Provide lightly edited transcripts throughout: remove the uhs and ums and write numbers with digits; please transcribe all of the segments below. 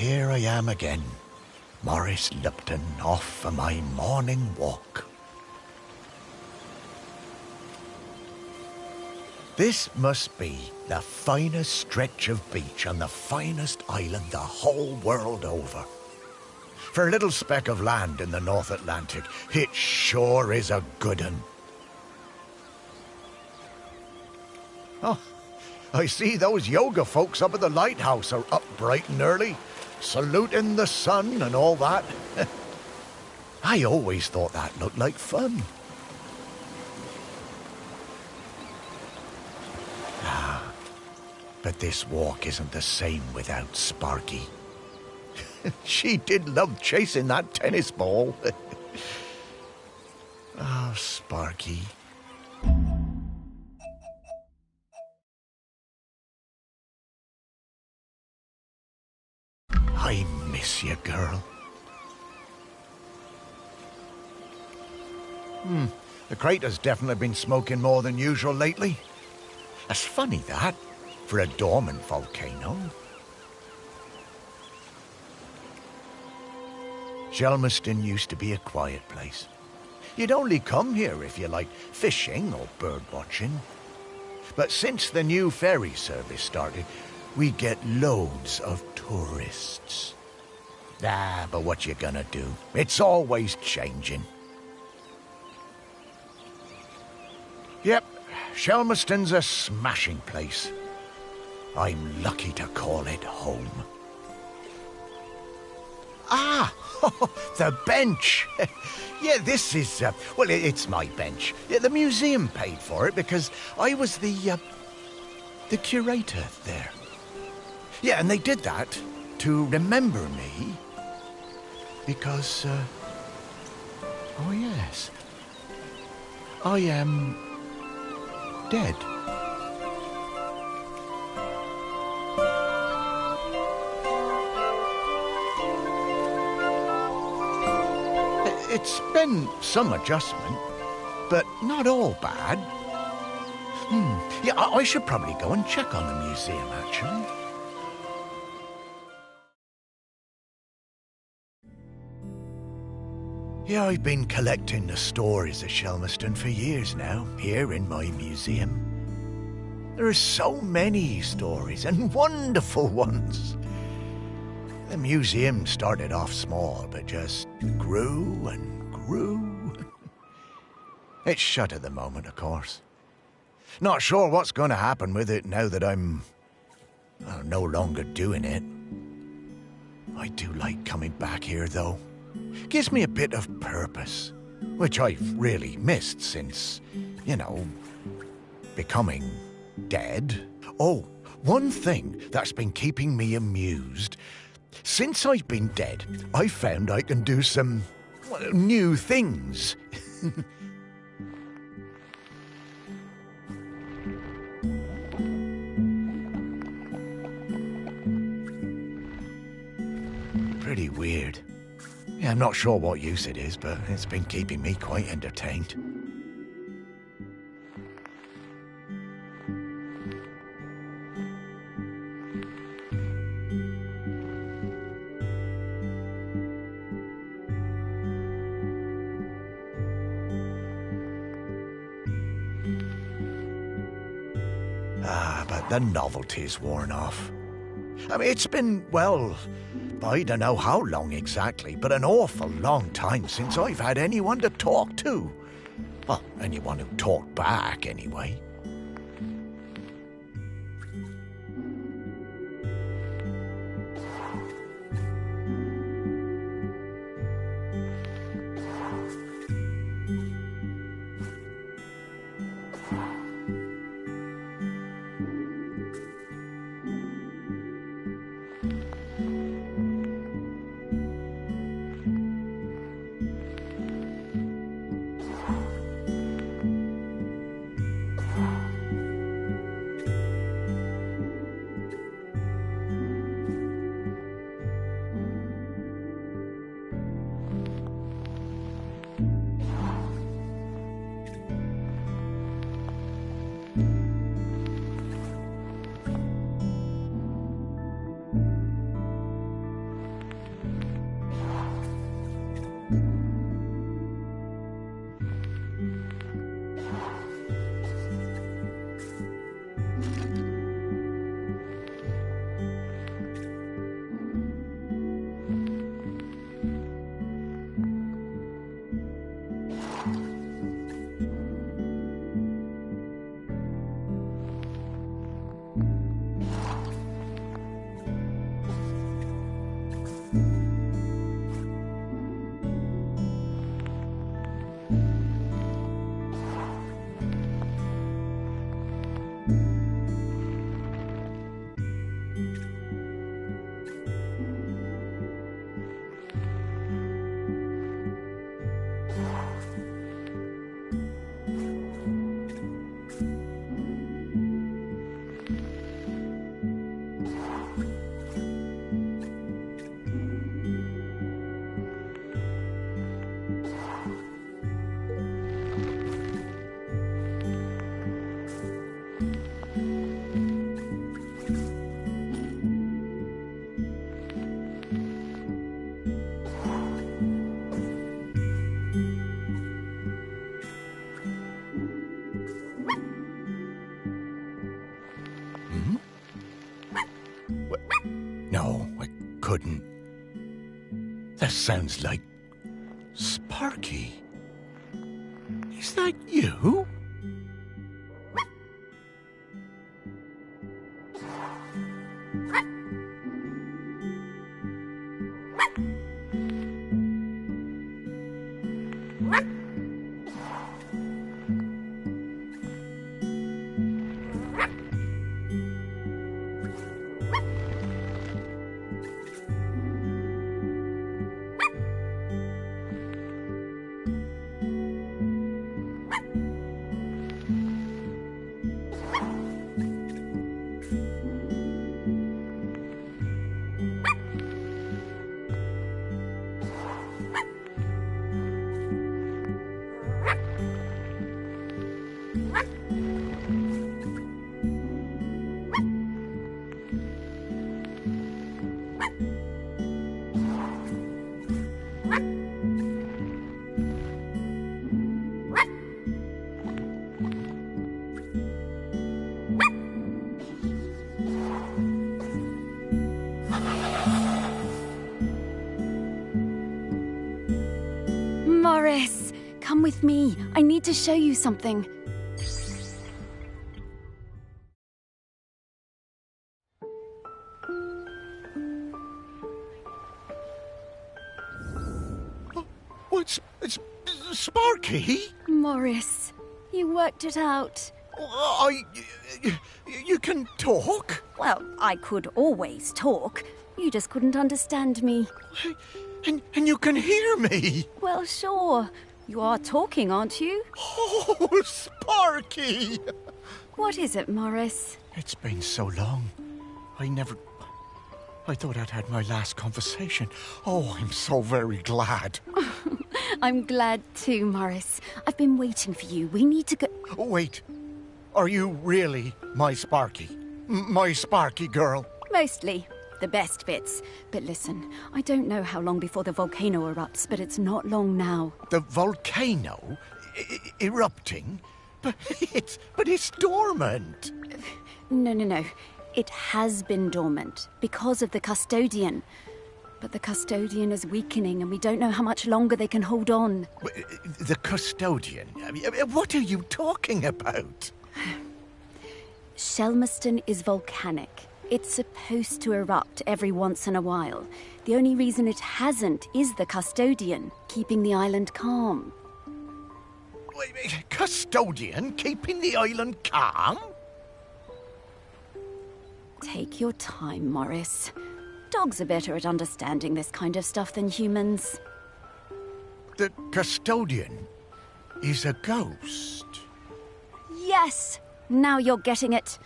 here I am again, Maurice Lupton, off for my morning walk. This must be the finest stretch of beach on the finest island the whole world over. For a little speck of land in the North Atlantic, it sure is a good un. Oh, I see those yoga folks up at the lighthouse are up bright and early, saluting the sun and all that. I always thought that looked like fun. But this walk isn't the same without Sparky. She did love chasing that tennis ball. Oh, Sparky. I miss you, girl. The crater's definitely been smoking more than usual lately. That's funny, that, for a dormant volcano. Shelmerston used to be a quiet place. You'd only come here if you liked fishing or bird watching. But since the new ferry service started, we get loads of tourists. But what you gonna do? It's always changing. Yep, Shelmerston's a smashing place. I'm lucky to call it home. The bench. Yeah, this is, well, it's my bench. Yeah, the museum paid for it because I was the curator there. Yeah, and they did that to remember me because, oh yes, I am dead. It's been some adjustment, but not all bad. Yeah, I should probably go and check on the museum, actually. Yeah, I've been collecting the stories of Shelmerston for years now, here in my museum. There are so many stories, and wonderful ones. The museum started off small, but just grew and grew. It's shut at the moment, of course. Not sure what's going to happen with it now that I'm no longer doing it. I do like coming back here, though. Gives me a bit of purpose, which I've really missed since, becoming dead. Oh, one thing that's been keeping me amused. Since I've been dead, I found I can do some new things. Pretty weird. Yeah, I'm not sure what use it is, but it's been keeping me quite entertained. But the novelty's worn off. I mean, it's been, well, I don't know how long exactly, but an awful long time since I've had anyone to talk to. Well, anyone who talked back, anyway. No, I couldn't. That sounds like Sparky. Is that you? Morris, come with me. I need to show you something. It's Sparky? Morris, you worked it out. You can talk? Well, I could always talk. You just couldn't understand me. And you can hear me? Well, sure. You are talking, aren't you? Oh, Sparky! What is it, Morris? It's been so long. I thought I'd had my last conversation. Oh, I'm so very glad. I'm glad too, Morris. I've been waiting for you. We need to go... Oh, wait. Are you really my Sparky? My Sparky girl? Mostly. The best bits. But listen, I don't know how long before the volcano erupts, but it's not long now. The volcano? Erupting? But it's dormant. No. It has been dormant because of the custodian. But the custodian is weakening and we don't know how much longer they can hold on. The custodian? What are you talking about? Shelmerston is volcanic. It's supposed to erupt every once in a while. The only reason it hasn't is the custodian, keeping the island calm. Wait, custodian keeping the island calm? Take your time, Morris. Dogs are better at understanding this kind of stuff than humans. The custodian is a ghost. Yes! Now you're getting it.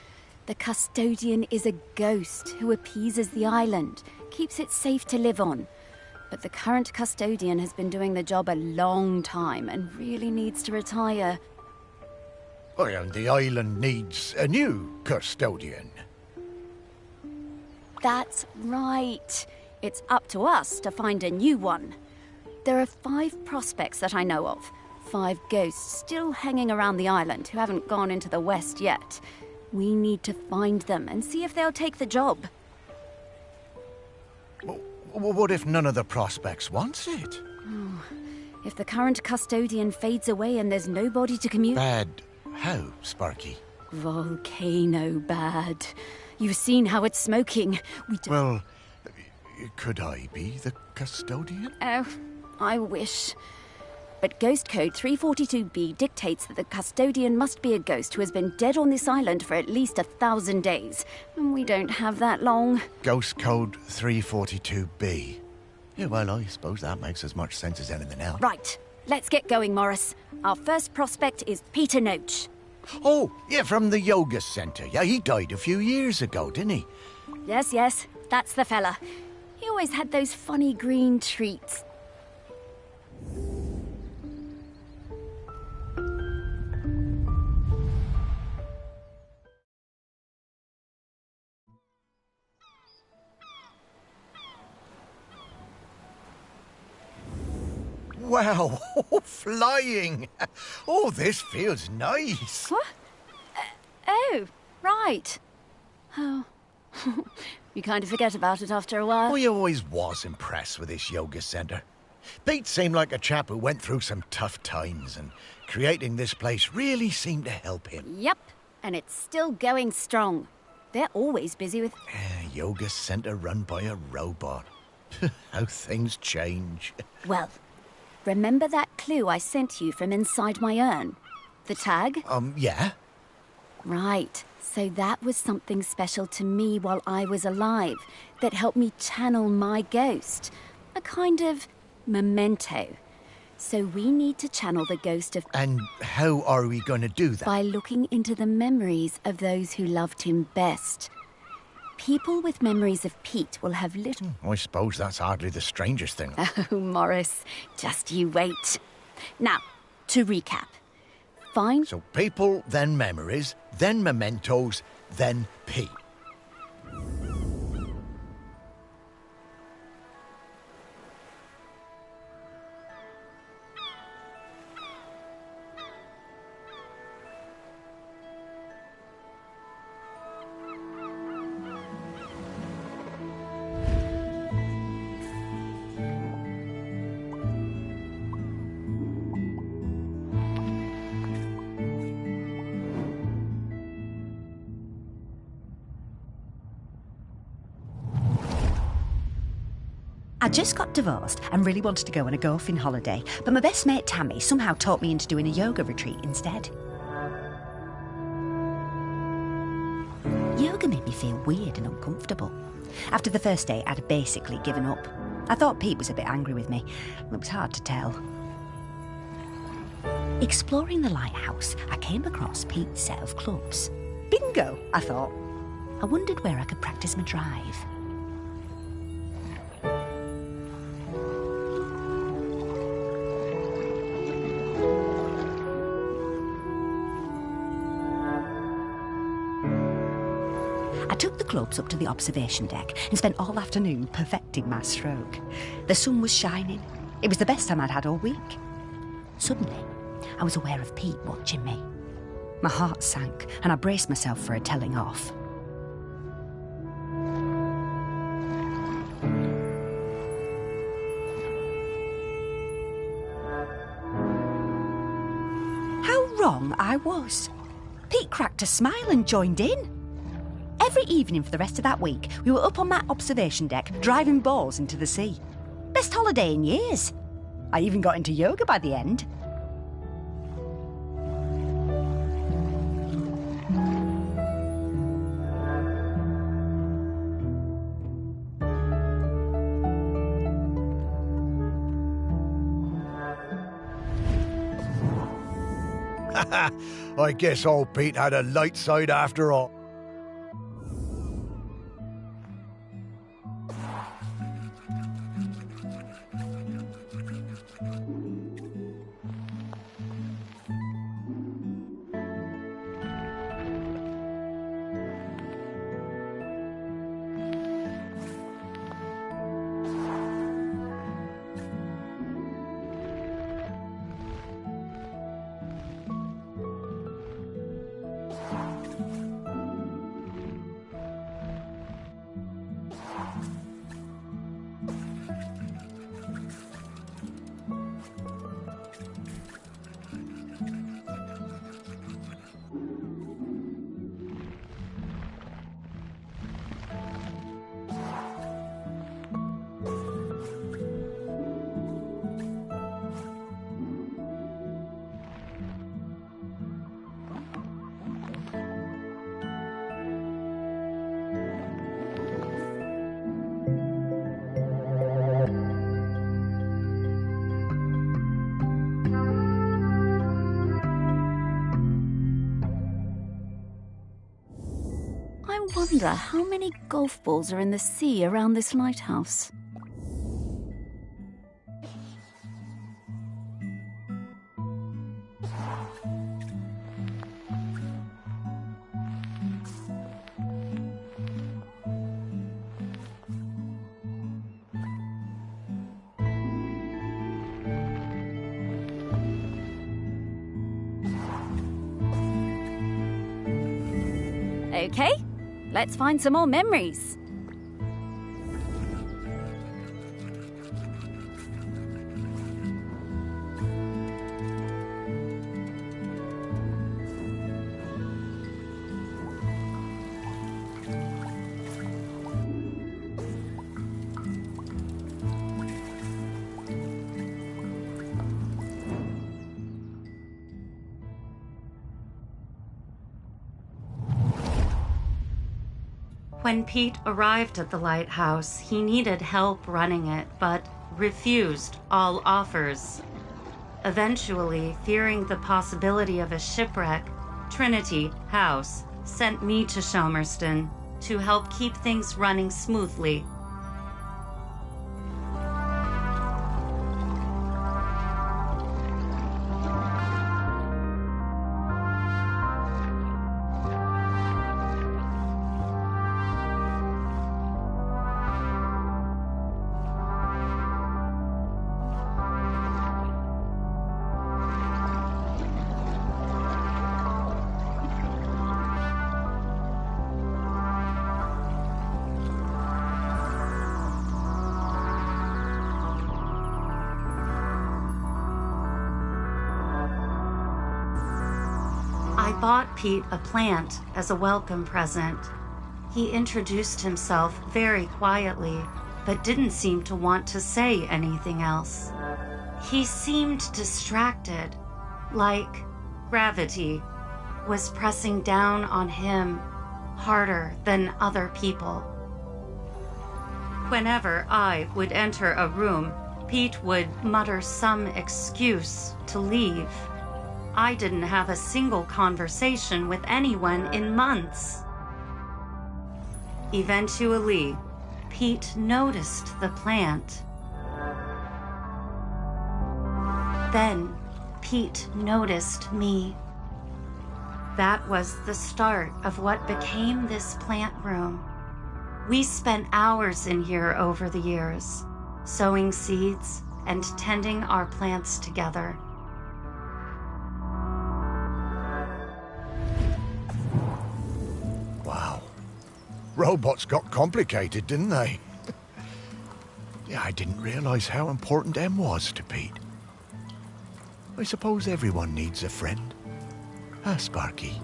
The custodian is a ghost who appeases the island, keeps it safe to live on. But the current custodian has been doing the job a long time and really needs to retire. Well, and the island needs a new custodian. That's right. It's up to us to find a new one. There are 5 prospects that I know of. 5 ghosts still hanging around the island who haven't gone into the west yet. We need to find them and see if they'll take the job. Well, what if none of the prospects wants it? Oh, if the current custodian fades away and there's nobody to commute... Bad how, Sparky? Volcano bad. You've seen how it's smoking. Well, could I be the custodian? Oh, I wish. But Ghost Code 342B dictates that the custodian must be a ghost who has been dead on this island for at least 1,000 days. And we don't have that long. Ghost Code 342B. Yeah, well, I suppose that makes as much sense as anything else. Right. Let's get going, Morris. Our first prospect is Peter Noach. Oh, yeah, from the yoga centre. Yeah, he died a few years ago, didn't he? Yes, that's the fella. He always had those funny green treats. Wow, flying. Oh, this feels nice. What? Oh, right. Oh. You kind of forget about it after a while. I always was impressed with this yoga centre. Pete seemed like a chap who went through some tough times, and creating this place really seemed to help him. Yep, and it's still going strong. They're always busy with... Yoga centre run by a robot. How things change. Well, remember that clue I sent you from inside my urn? The tag? Yeah. Right. So that was something special to me while I was alive that helped me channel my ghost. A kind of memento. So we need to channel the ghost of... And how are we going to do that? By looking into the memories of those who loved him best. People with memories of Pete will have little... I suppose that's hardly the strangest thing. Oh, Morris, just you wait. Now, to recap. Find... So people, then memories, then mementos, then Pete. I just got divorced and really wanted to go on a golfing holiday, but my best mate Tammy somehow talked me into doing a yoga retreat instead. Yoga made me feel weird and uncomfortable. After the first day, I'd basically given up. I thought Pete was a bit angry with me. It was hard to tell. Exploring the lighthouse, I came across Pete's set of clubs. Bingo, I thought. I wondered where I could practice my drive. I took the clubs up to the observation deck and spent all afternoon perfecting my stroke. The sun was shining. It was the best time I'd had all week. Suddenly, I was aware of Pete watching me. My heart sank and I braced myself for a telling off. How wrong I was. Pete cracked a smile and joined in. Every evening for the rest of that week, we were up on that observation deck, driving balls into the sea. Best holiday in years. I even got into yoga by the end. I guess old Pete had a light side after all. I wonder how many golf balls are in the sea around this lighthouse. Okay, Let's find some more memories. When Pete arrived at the lighthouse, he needed help running it, but refused all offers. Eventually, fearing the possibility of a shipwreck, Trinity House sent me to Shelmerston to help keep things running smoothly. I bought Pete a plant as a welcome present. He introduced himself very quietly, but didn't seem to want to say anything else. He seemed distracted, like gravity was pressing down on him harder than other people. Whenever I would enter a room, Pete would mutter some excuse to leave. I didn't have a single conversation with anyone in months. Eventually, Pete noticed the plant. Then, Pete noticed me. That was the start of what became this plant room. We spent hours in here over the years, sowing seeds and tending our plants together. Wow. Robots got complicated, didn't they? Yeah, I didn't realize how important M was to Pete. I suppose everyone needs a friend. Huh, Sparky?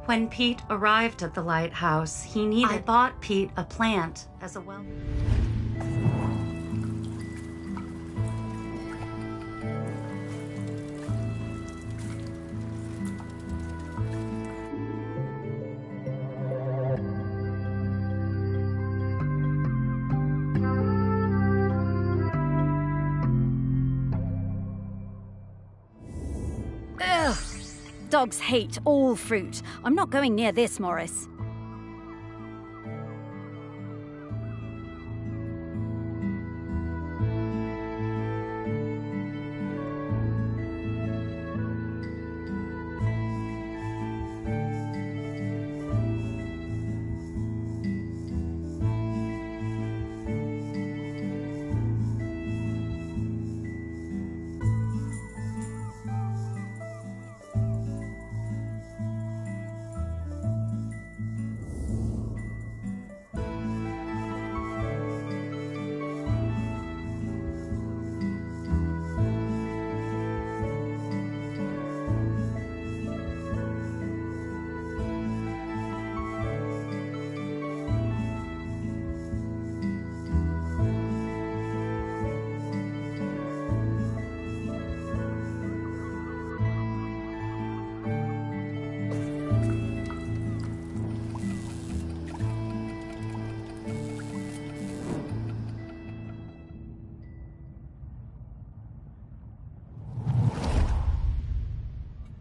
When Pete arrived at the lighthouse, I bought Pete a plant as a welcome. Ugh! Dogs hate all fruit. I'm not going near this, Morris.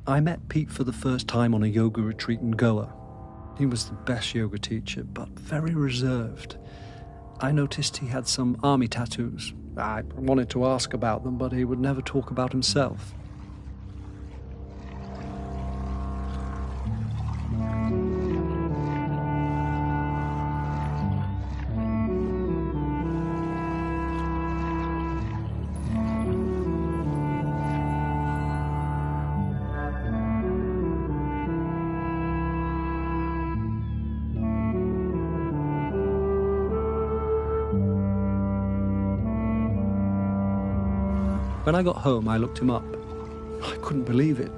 I met Pete for the first time on a yoga retreat in Goa. He was the best yoga teacher, but very reserved. I noticed he had some army tattoos. I wanted to ask about them, but he would never talk about himself. When I got home, I looked him up. I couldn't believe it.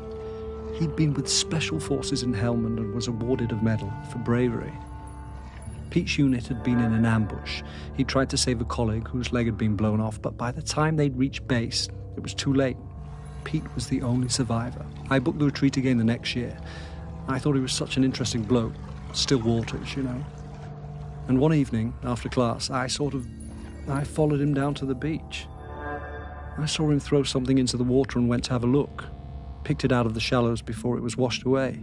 He'd been with Special Forces in Helmand and was awarded a medal for bravery. Pete's unit had been in an ambush. He tried to save a colleague whose leg had been blown off, but by the time they'd reached base, it was too late. Pete was the only survivor. I booked the retreat again the next year. I thought he was such an interesting bloke. Still waters, you know. And one evening, after class, I followed him down to the beach. I saw him throw something into the water and went to have a look. Picked it out of the shallows before it was washed away.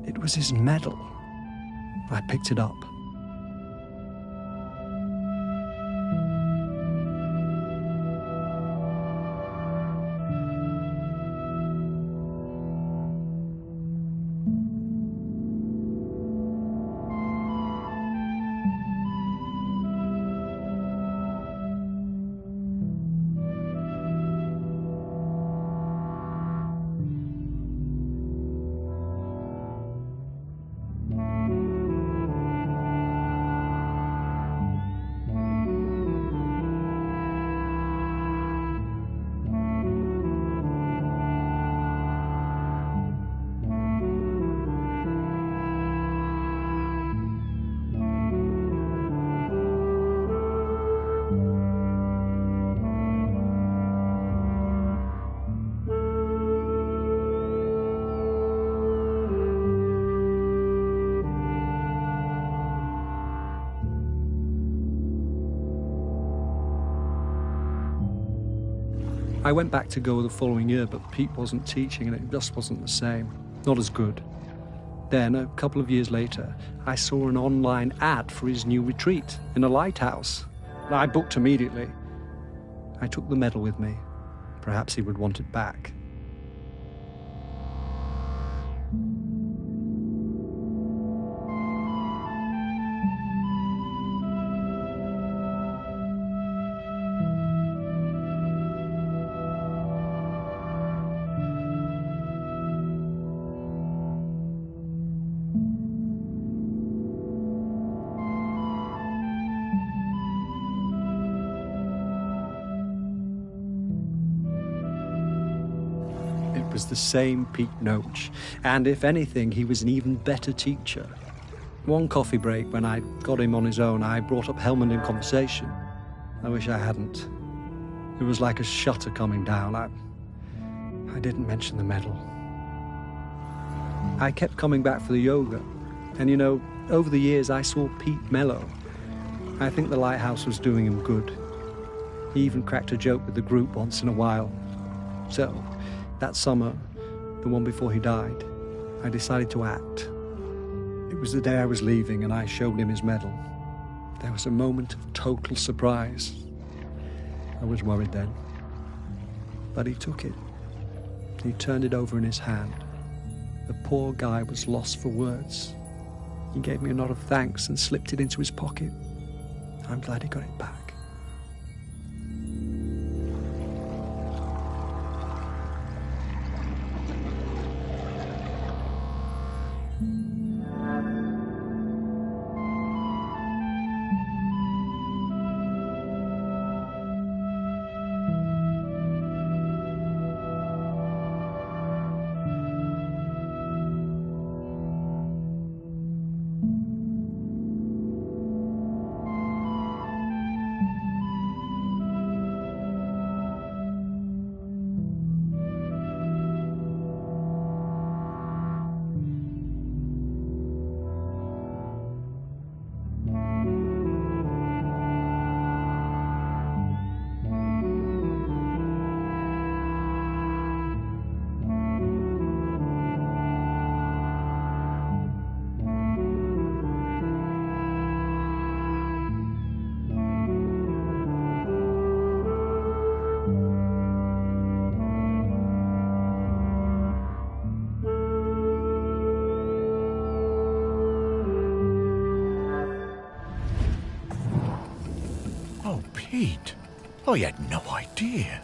It was his medal. I picked it up. I went back to Goa the following year, but Pete wasn't teaching and it just wasn't the same. Not as good. Then, a couple of years later, I saw an online ad for his new retreat in a lighthouse. I booked immediately. I took the medal with me. Perhaps he would want it back. It was the same Pete Noach, and if anything, he was an even better teacher. One coffee break, when I got him on his own, I brought up Helmand in conversation. I wish I hadn't. It was like a shutter coming down. I didn't mention the medal. I kept coming back for the yoga, and you know, over the years I saw Pete mellow. I think the lighthouse was doing him good. He even cracked a joke with the group once in a while. So, that summer, the one before he died, I decided to act. It was the day I was leaving and I showed him his medal. There was a moment of total surprise. I was worried then. But he took it. He turned it over in his hand. The poor guy was lost for words. He gave me a nod of thanks and slipped it into his pocket. I'm glad he got it back. Oh, Pete, I had no idea.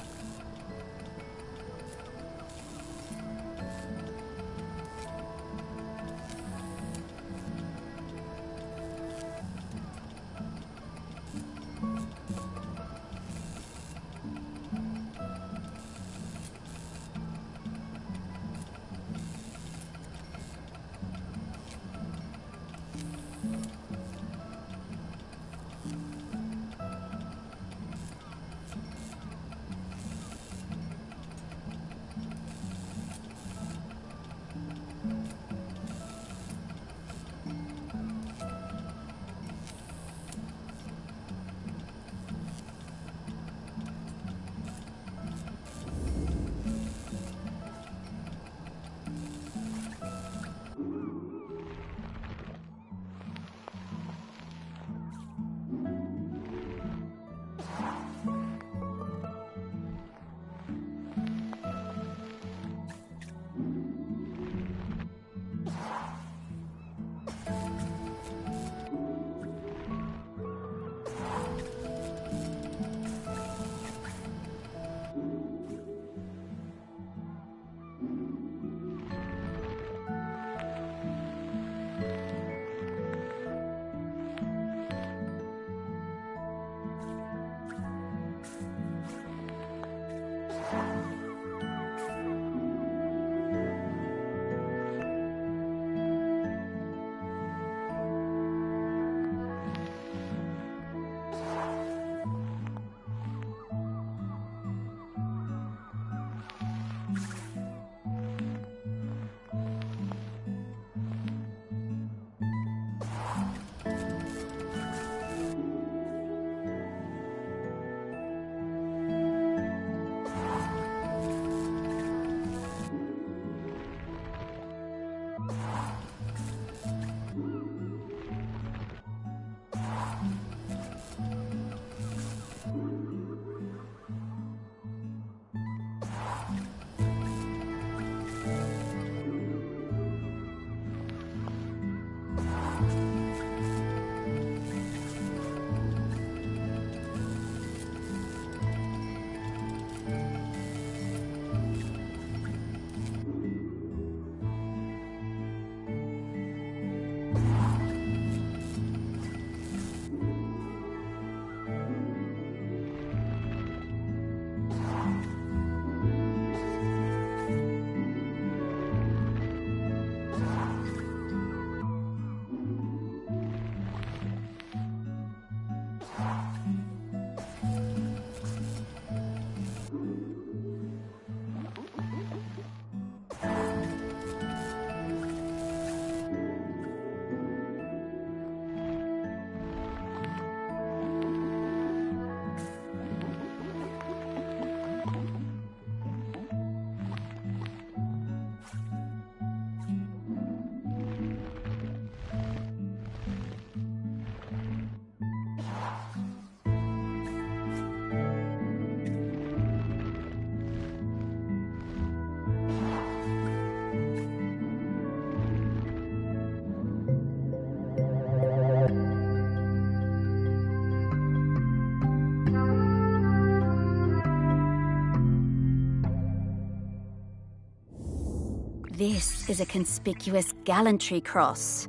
This is a conspicuous gallantry cross.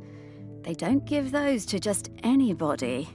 They don't give those to just anybody.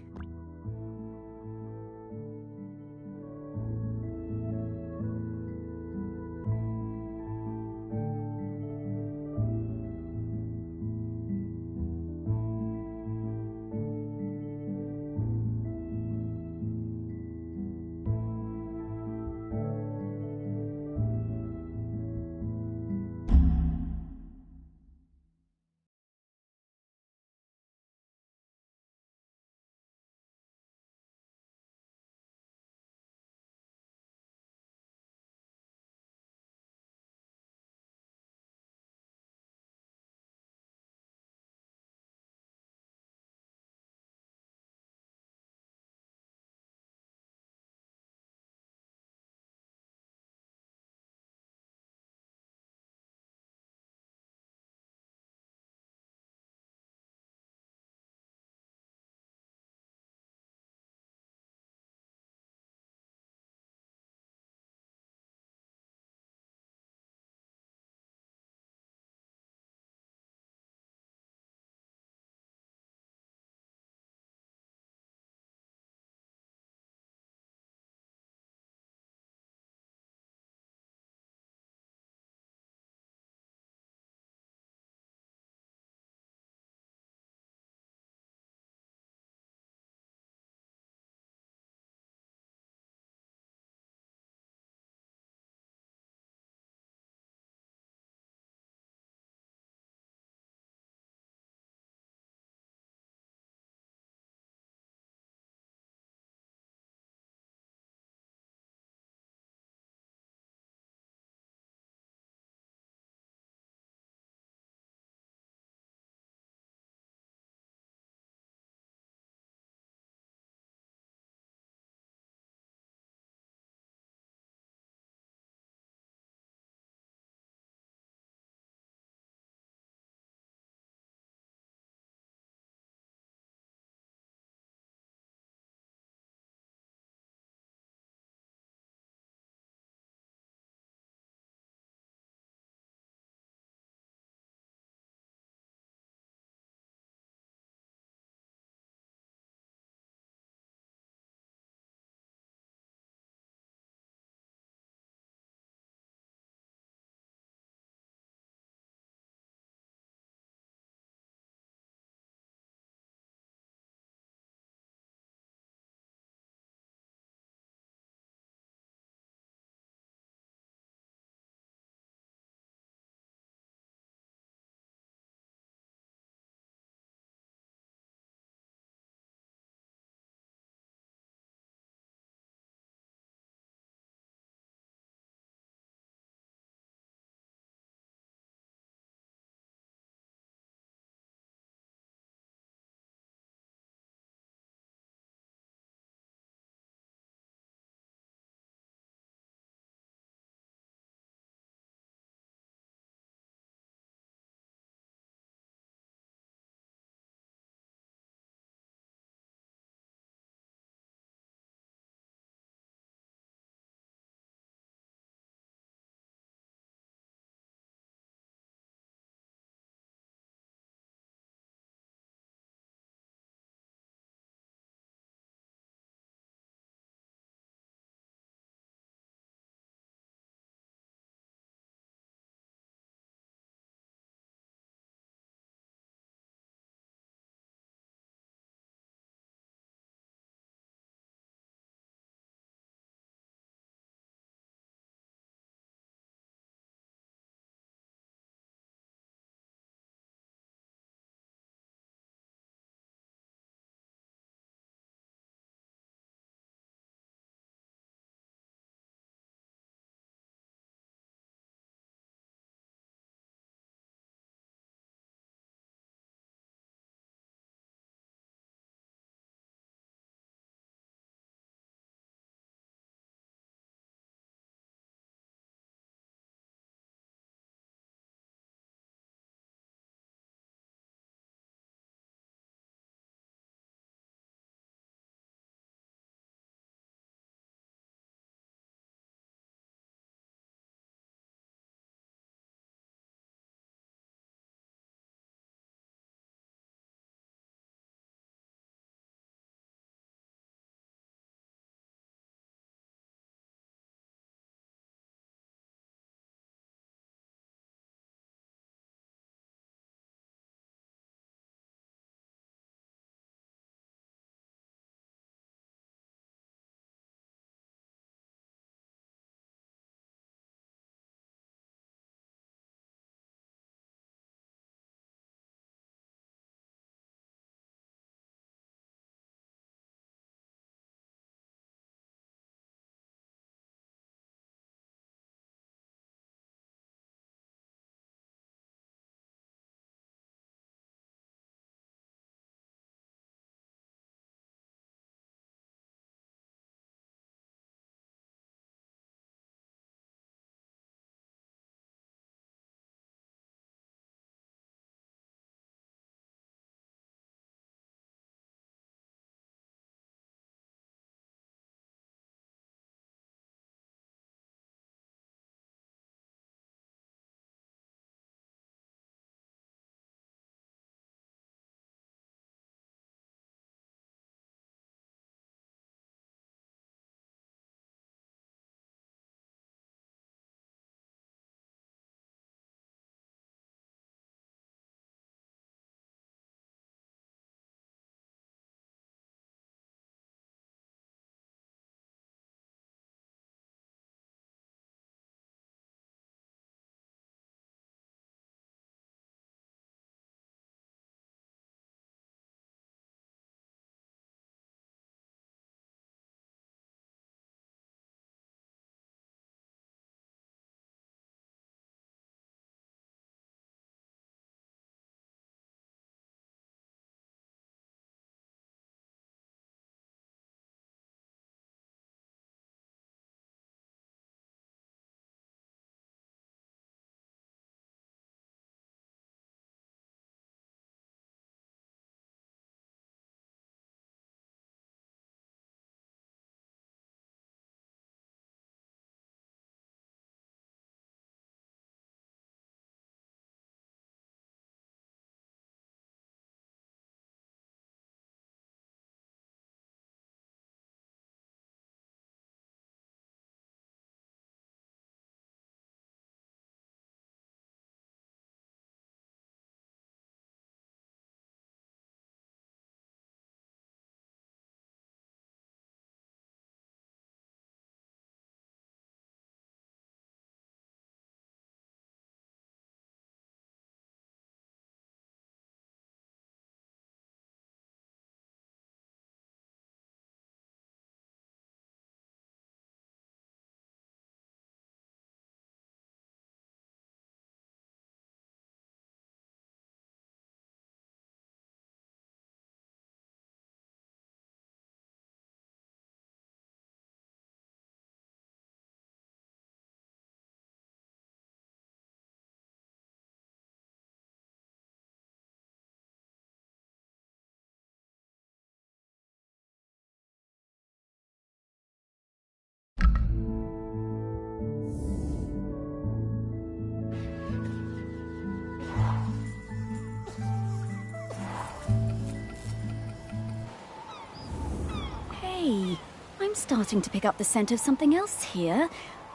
Hey, I'm starting to pick up the scent of something else here.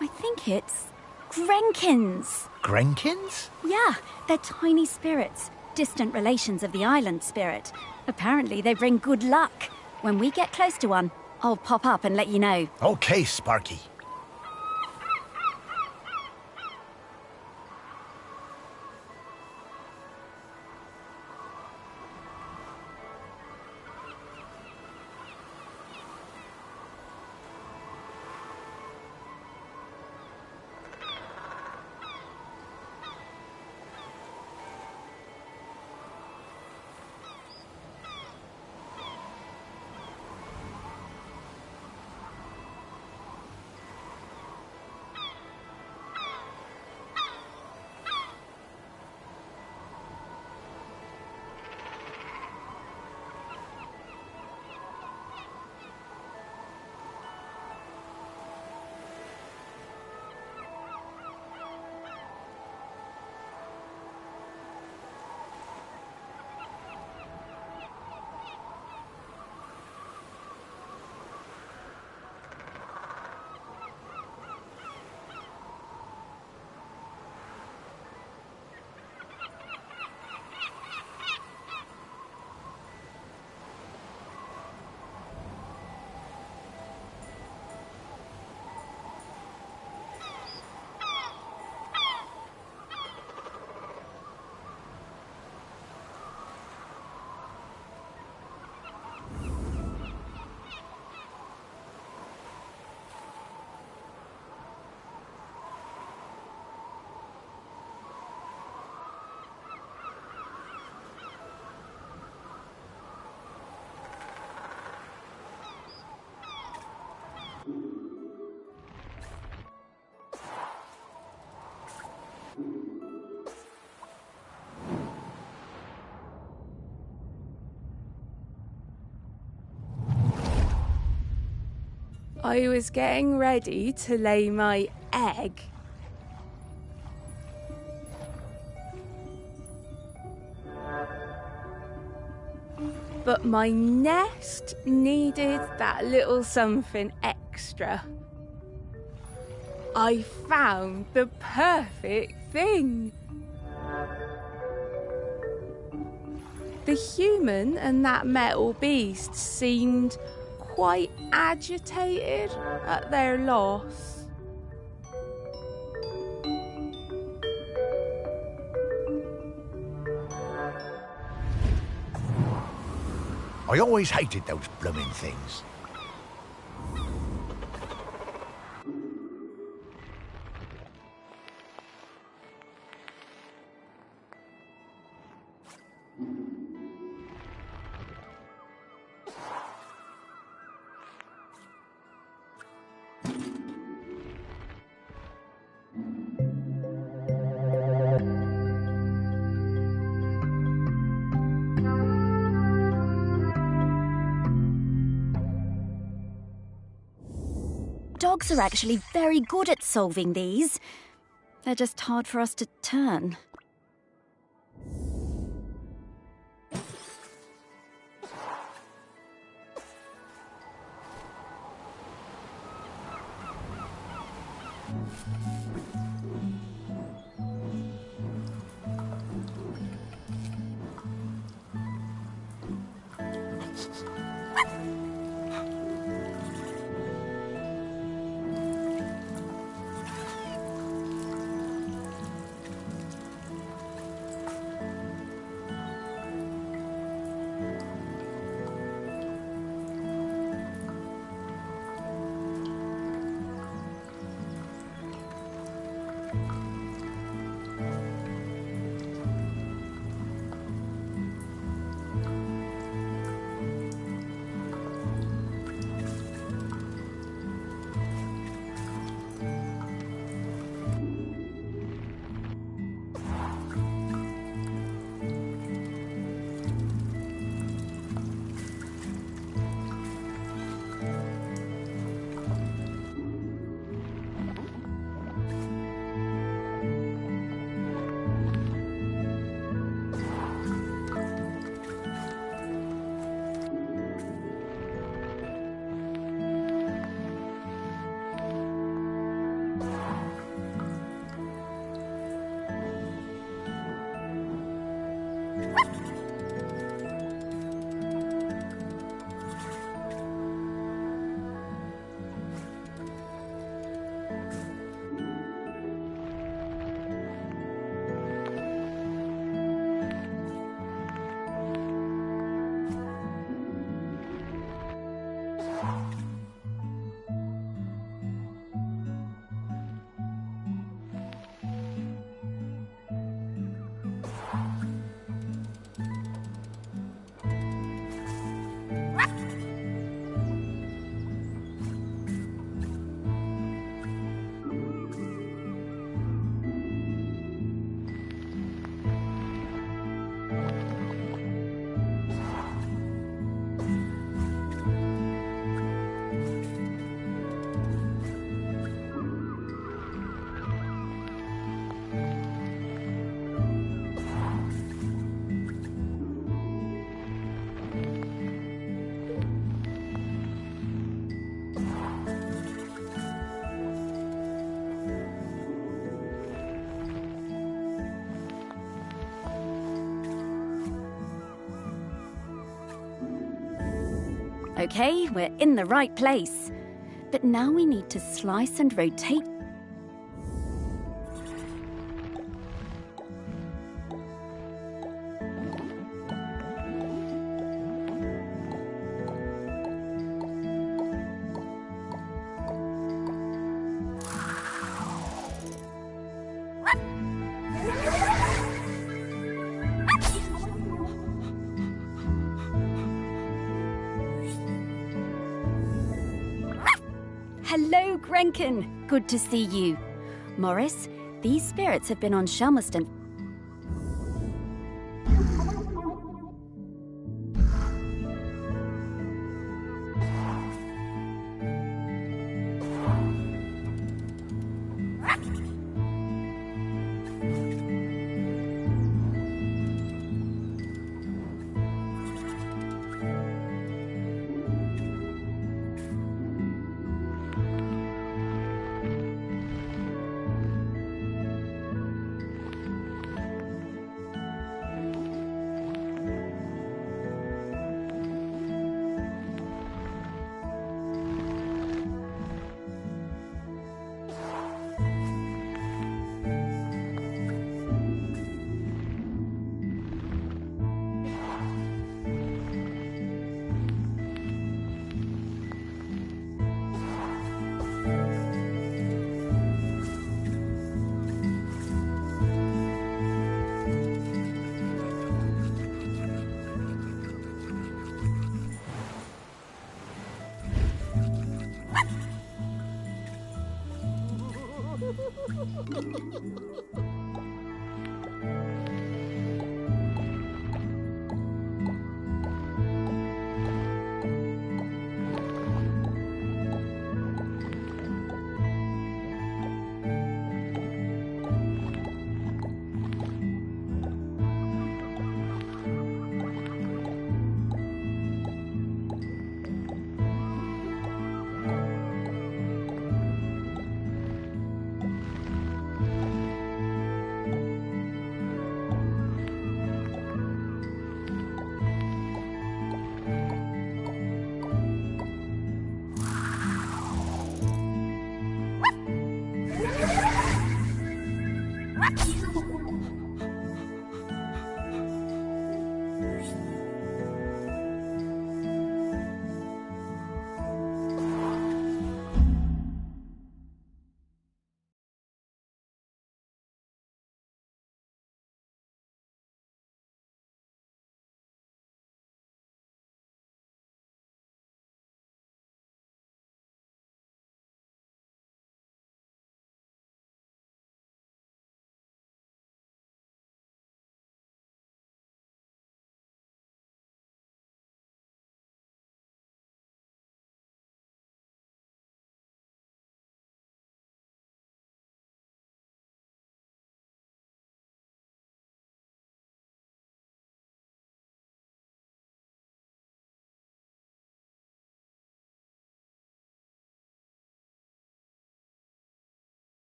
I think it's Grenkins. Grenkins? Yeah, they're tiny spirits, distant relations of the island spirit. Apparently they bring good luck. When we get close to one, I'll pop up and let you know. Okay, Sparky. I was getting ready to lay my egg. But my nest needed that little something extra. I found the perfect thing. The human and that metal beast seemed quite agitated at their loss. I always hated those blooming things. Dogs are actually very good at solving these. They're just hard for us to turn. Okay, we're in the right place. But now we need to slice and rotate. Hello, Grenkin. Good to see you. Morris, these spirits have been on Shelmerston.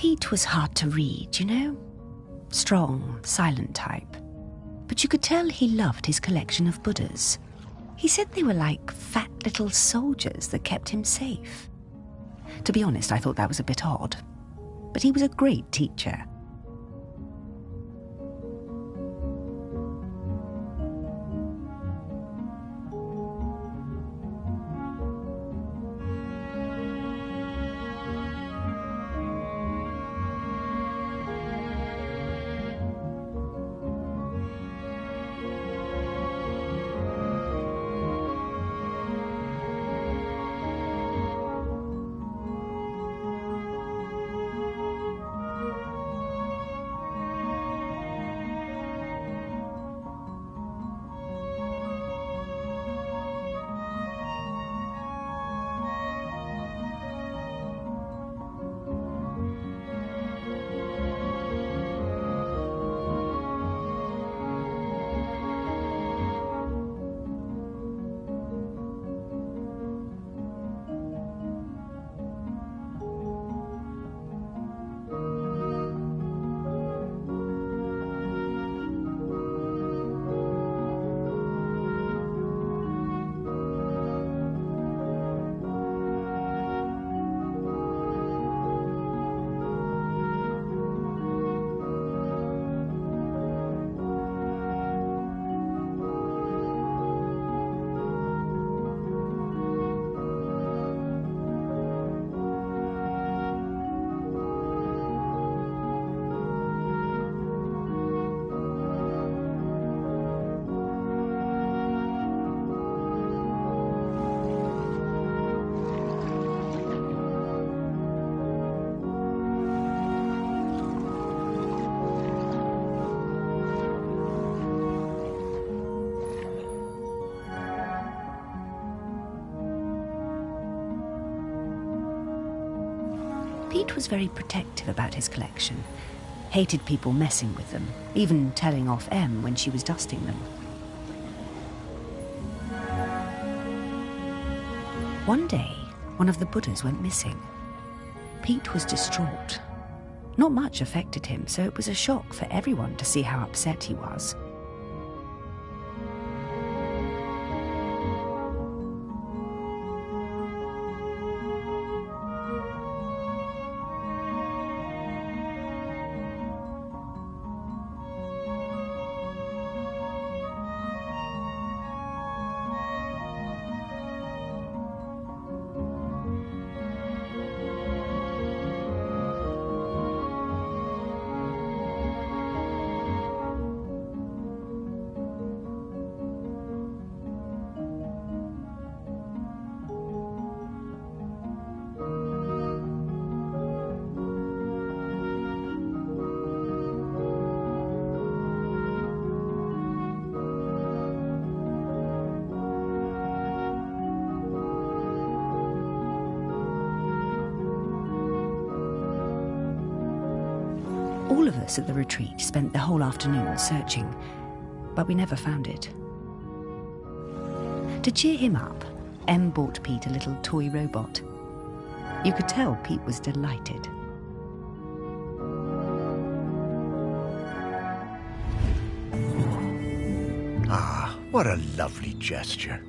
Pete was hard to read, you know? Strong, silent type. But you could tell he loved his collection of Buddhas. He said they were like fat little soldiers that kept him safe. To be honest, I thought that was a bit odd. But he was a great teacher. Pete was very protective about his collection, hated people messing with them, even telling off Em when she was dusting them. One day, one of the Buddhas went missing. Pete was distraught. Not much affected him, so it was a shock for everyone to see how upset he was. All of us at the retreat spent the whole afternoon searching, but we never found it. To cheer him up, Em bought Pete a little toy robot. You could tell Pete was delighted. Ah, what a lovely gesture.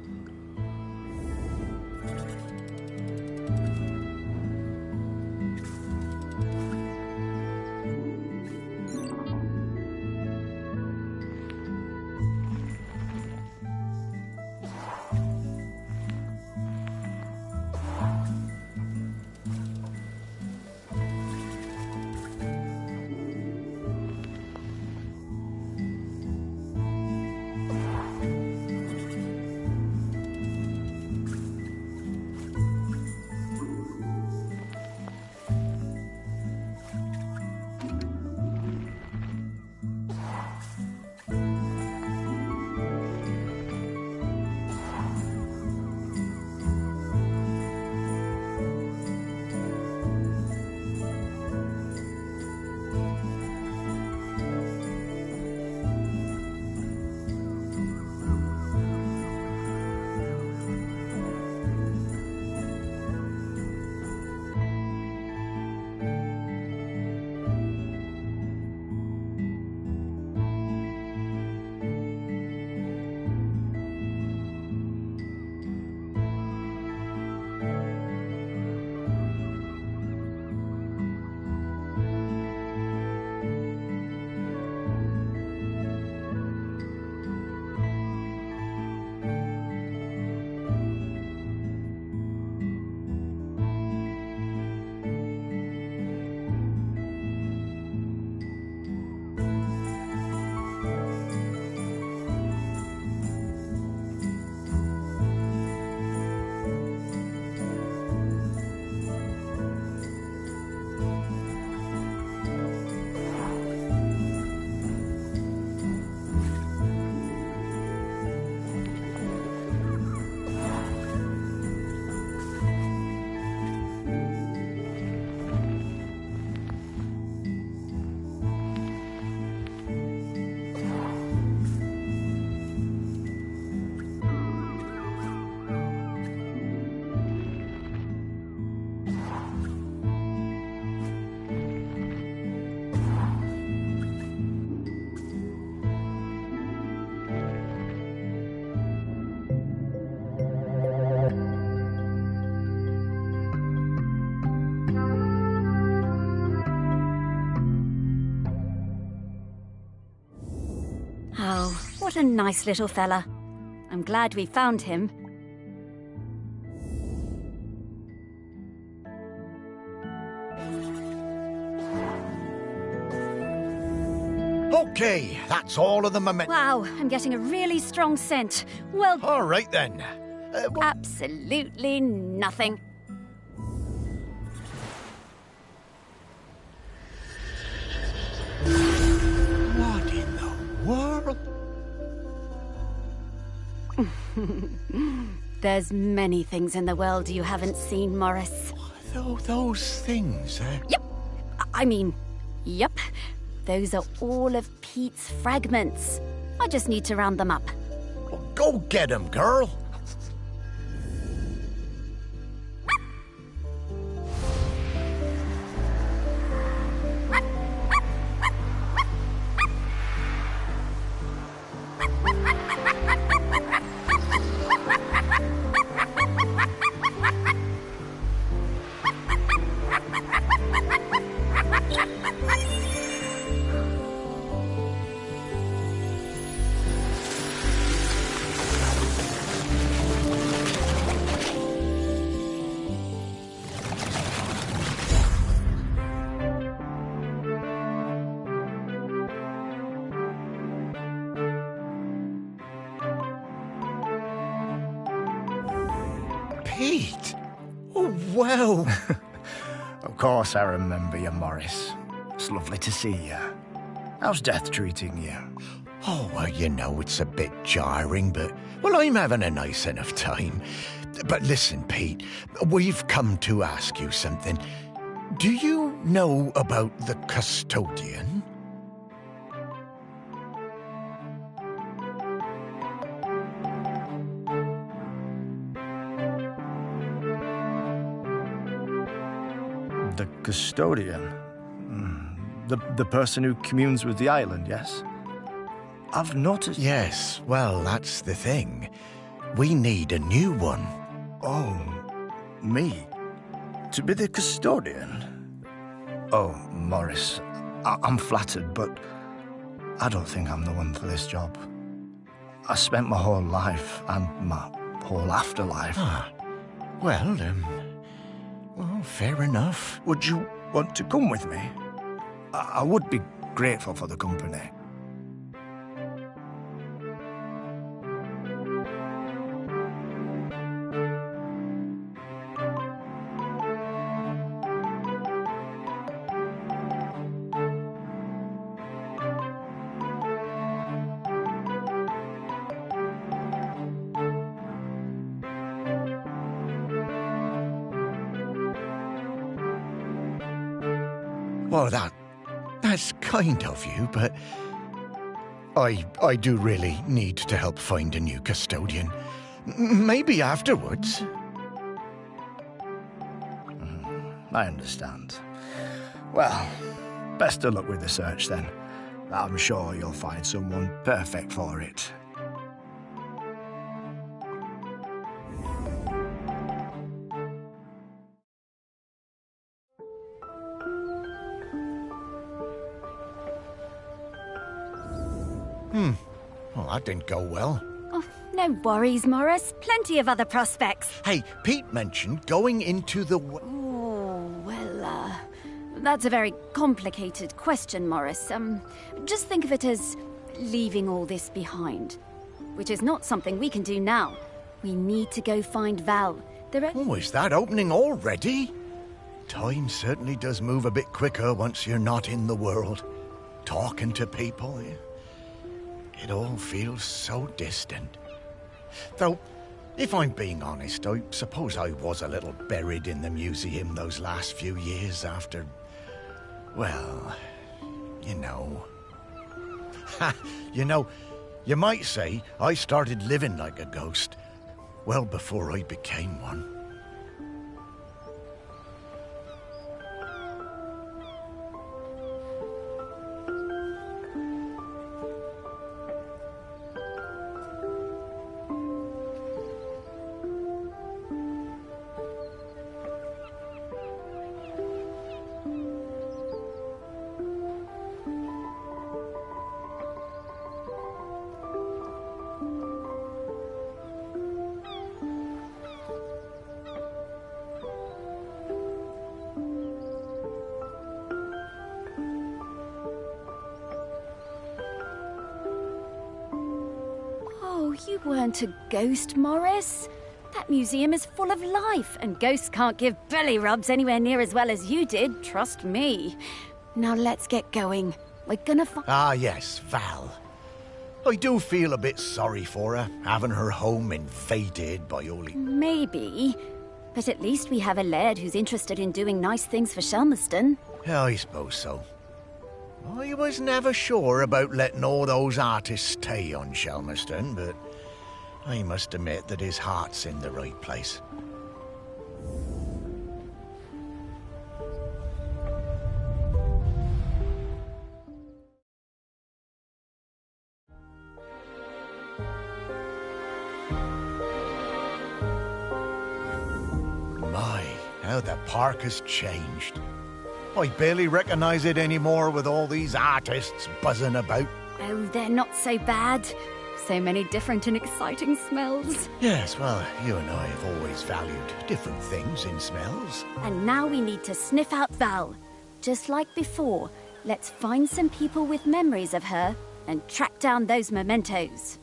What a nice little fella. I'm glad we found him. Okay, that's all of the momentum. Wow, I'm getting a really strong scent. Well, All right then. absolutely nothing. What in the world? There's many things in the world you haven't seen, Morris. Those things, Yep. I mean, yep. Those are all of Pete's fragments. I just need to round them up. Well, go get 'em, girl. Pete! Oh, wow! Of course I remember you, Morris. It's lovely to see you. How's death treating you? Oh, well, you know, it's a bit jarring, but, well, I'm having a nice enough time. But listen, Pete, we've come to ask you something. Do you know about the custodian? The custodian? The person who communes with the island, yes? I've noticed... Yes, well, that's the thing. We need a new one. Oh, me? To be the custodian? Oh, Morris, I'm flattered, but I don't think I'm the one for this job. I spent my whole life and my whole afterlife. Well, fair enough. Would you want to come with me? I would be grateful for the company. Well, that's kind of you, but I do really need to help find a new custodian. Maybe afterwards. I understand. Well, best of luck with the search then. I'm sure you'll find someone perfect for it. Well, that didn't go well. Oh, no worries, Morris. Plenty of other prospects. Hey, Pete mentioned going into the... Oh, well, that's a very complicated question, Morris. Just think of it as leaving all this behind, which is not something we can do now. We need to go find Val. Oh, is that opening already? Time certainly does move a bit quicker once you're not in the world. Talking to people, it all feels so distant. Though, if I'm being honest, I suppose I was a little buried in the museum those last few years after... Well, you know... you might say I started living like a ghost well before I became one. You weren't a ghost, Morris. That museum is full of life, and ghosts can't give belly rubs anywhere near as well as you did, trust me. Now let's get going. We're gonna find... Ah, yes, Val. I do feel a bit sorry for her, having her home invaded by all... Maybe. But at least we have a laird who's interested in doing nice things for Shelmerston. Yeah, I suppose so. I was never sure about letting all those artists stay on Shelmerston, but I must admit that his heart's in the right place. My, how the park has changed. I barely recognise it anymore with all these artists buzzing about. Oh, they're not so bad. So many different and exciting smells. Yes, well, you and I have always valued different things in smells. And now we need to sniff out Val. Just like before, let's find some people with memories of her and track down those mementos.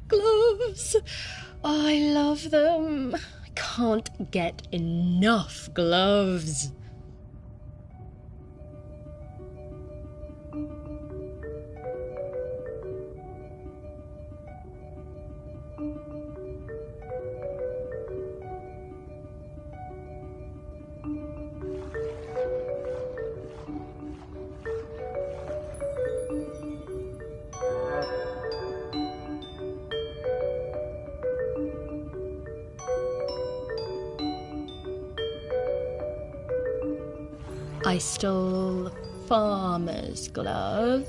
Gloves! I love them. I can't get enough gloves. I stole a farmer's glove.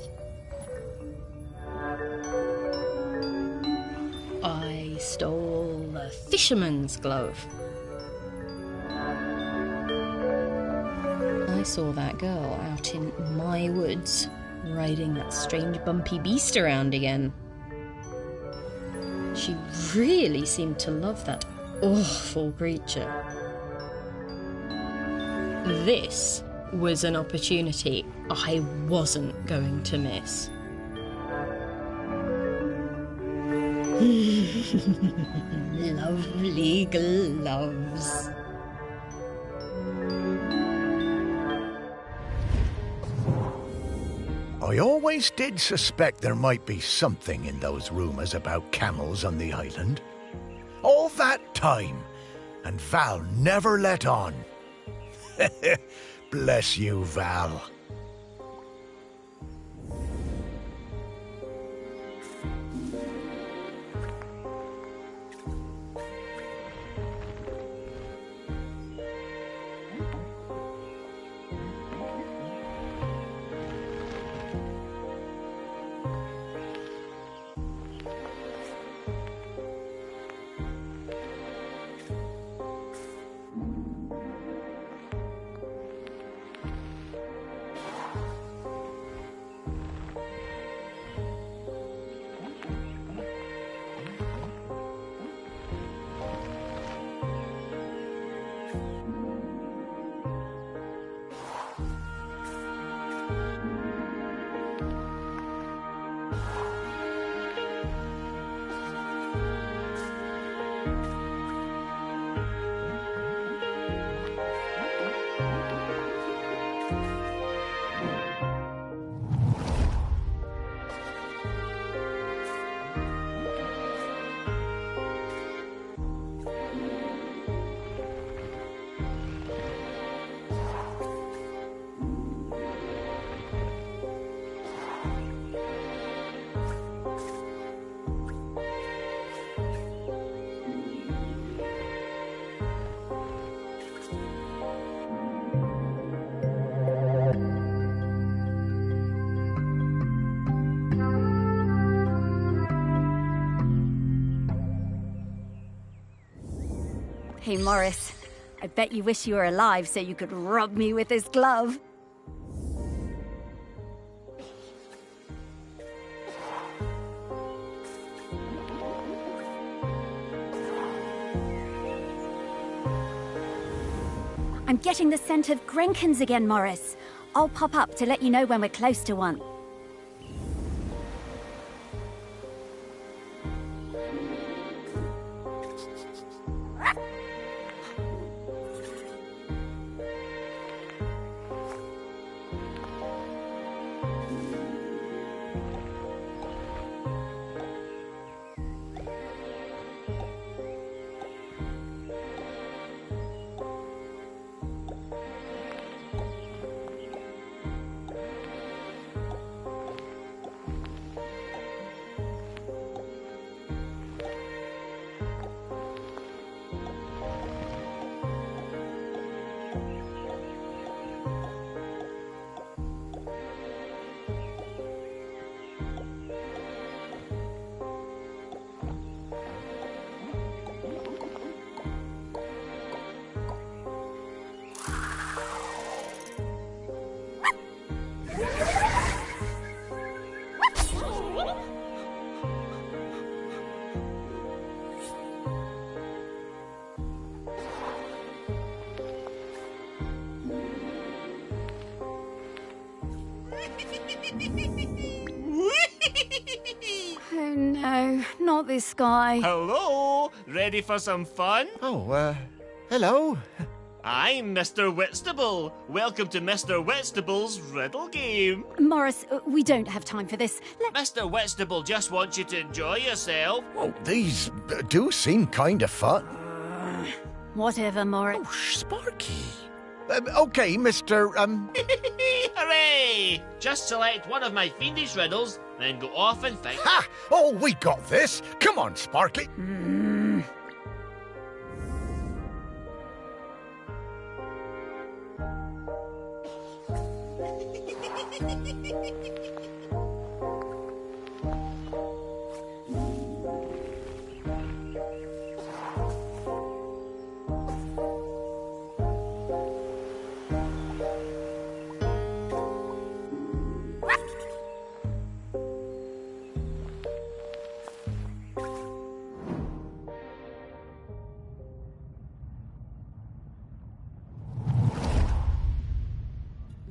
I stole a fisherman's glove. I saw that girl out in my woods, riding that strange bumpy beast around again. She really seemed to love that awful creature. This was an opportunity I wasn't going to miss. Lovely gloves. I always did suspect there might be something in those rumours about camels on the island. All that time, and Val never let on. Bless you, Val. Hey, Morris. I bet you wish you were alive so you could rub me with this glove. I'm getting the scent of Grenkins again, Morris. I'll pop up to let you know when we're close to one. Oh no, not this guy. Hello, ready for some fun? Oh, hello. I'm Mr. Whitstable. Welcome to Mr. Whitstable's riddle game. Morris, we don't have time for this. Mr. Whitstable just wants you to enjoy yourself. Oh, these do seem kind of fun. Whatever, Morris. Oh, Sparky. Okay, Mr. Hooray! Just select one of my fiendish riddles, then go off and fight. Ha! Oh, we got this. Come on, Sparky.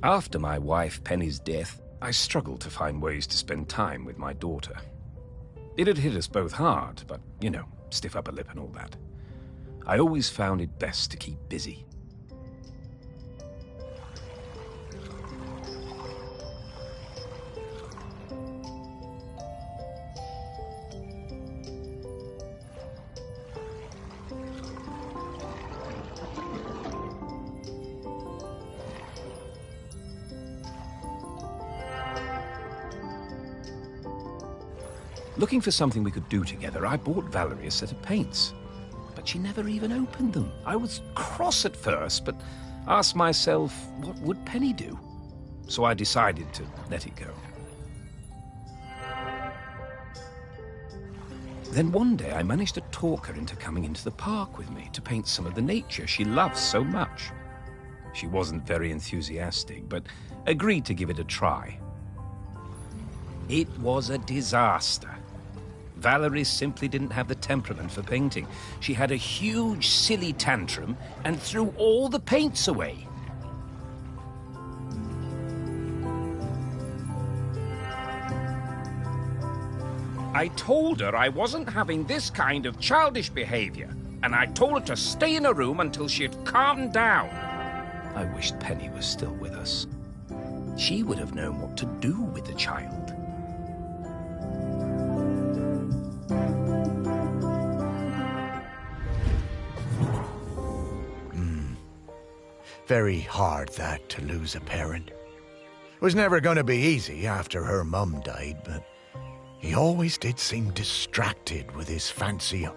After my wife Penny's death, I struggled to find ways to spend time with my daughter. It had hit us both hard, but, you know, stiff upper lip and all that. I always found it best to keep busy. Looking for something we could do together, I bought Valerie a set of paints. But she never even opened them. I was cross at first, but asked myself, what would Penny do? So I decided to let it go. Then one day I managed to talk her into coming into the park with me to paint some of the nature she loves so much. She wasn't very enthusiastic, but agreed to give it a try. It was a disaster. Valerie simply didn't have the temperament for painting. She had a huge, silly tantrum and threw all the paints away. I told her I wasn't having this kind of childish behavior, and I told her to stay in her room until she had calmed down. I wished Penny was still with us. She would have known what to do with the child. Very hard, that, to lose a parent. Was never going to be easy after her mum died, but he always did seem distracted with his fancy.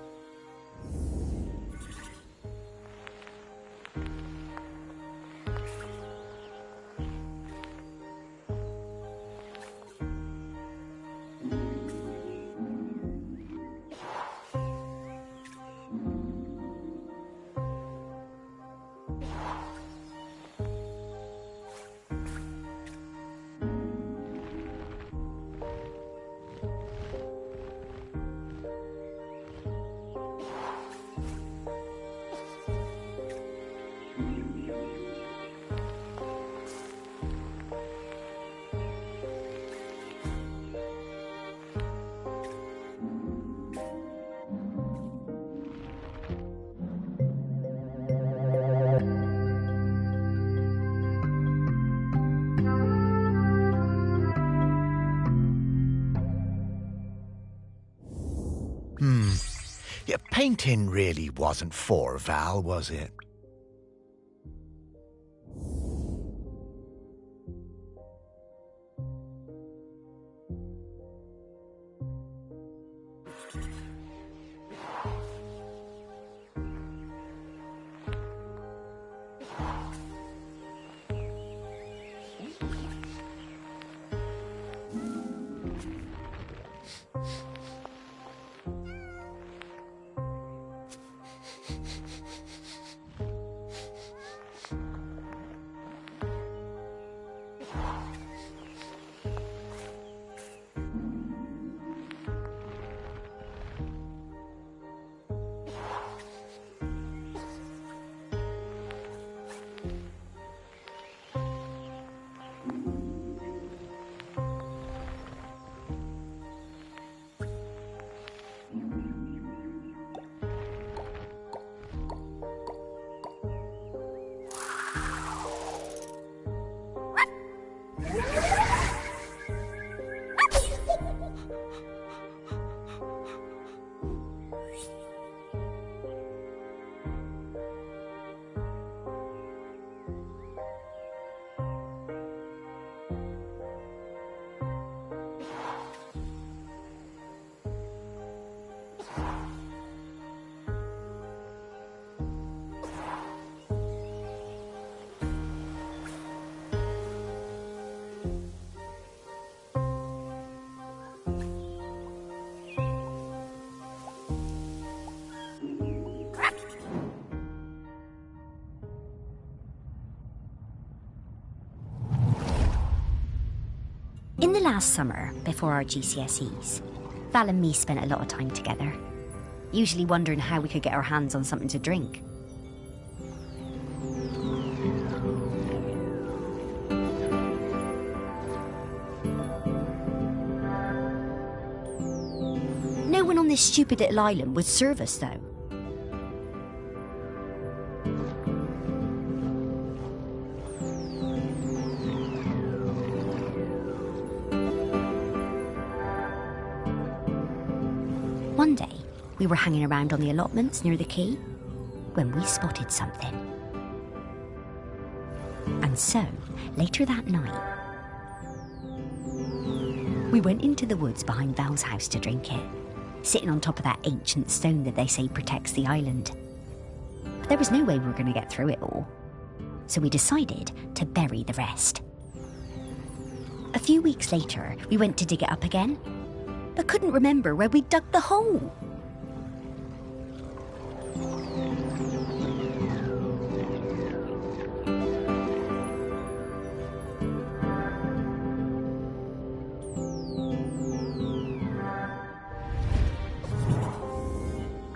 The painting really wasn't for Val, was it? In the last summer, before our GCSEs, Val and me spent a lot of time together, usually wondering how we could get our hands on something to drink. No one on this stupid little island would serve us, though. One day, we were hanging around on the allotments near the quay when we spotted something. And so, later that night, we went into the woods behind Val's house to drink it, sitting on top of that ancient stone that they say protects the island. But there was no way we were going to get through it all, so we decided to bury the rest. A few weeks later, we went to dig it up again, but couldn't remember where we dug the hole.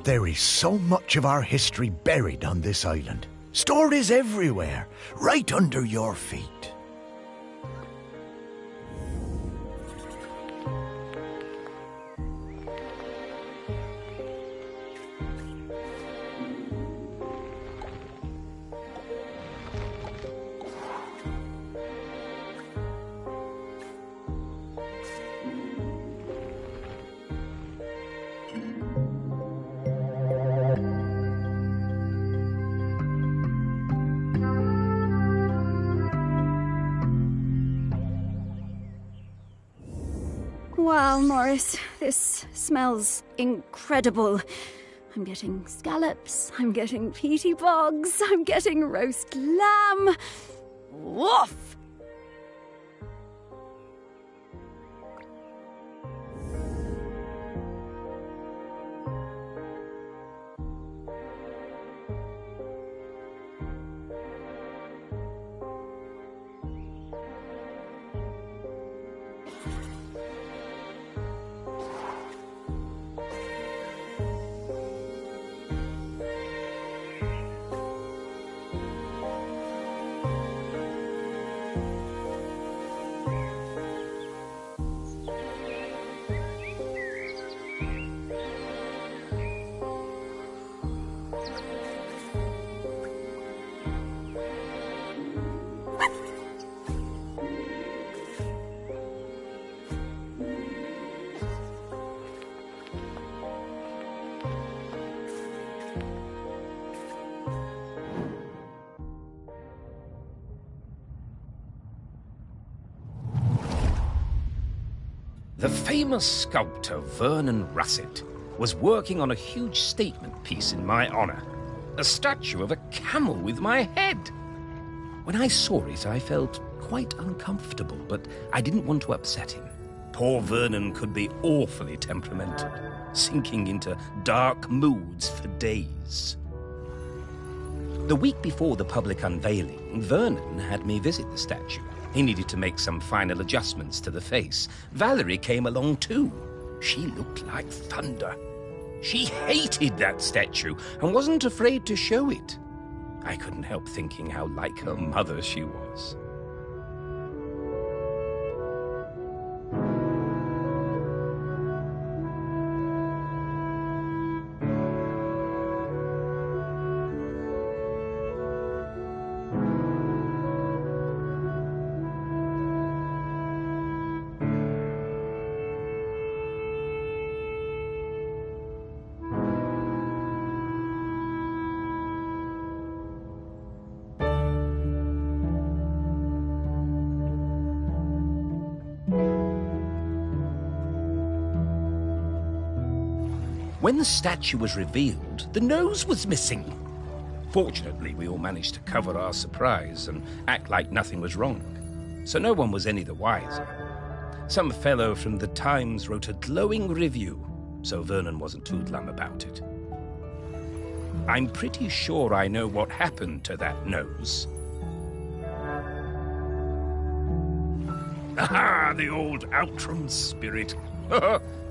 There is so much of our history buried on this island. Stories everywhere, right under your feet. Wow, Morris, this smells incredible. I'm getting scallops, I'm getting peaty bogs, I'm getting roast lamb. Woof! The famous sculptor Vernon Russet was working on a huge statement piece in my honor, a statue of a camel with my head. When I saw it, I felt quite uncomfortable, but I didn't want to upset him. Poor Vernon could be awfully temperamental, sinking into dark moods for days. The week before the public unveiling, Vernon had me visit the statue. He needed to make some final adjustments to the face. Valerie came along too. She looked like thunder. She hated that statue and wasn't afraid to show it. I couldn't help thinking how like her mother she was. When the statue was revealed, the nose was missing. Fortunately, we all managed to cover our surprise and act like nothing was wrong, so no one was any the wiser. Some fellow from the Times wrote a glowing review, so Vernon wasn't too glum about it. I'm pretty sure I know what happened to that nose. Aha, the old Outram spirit.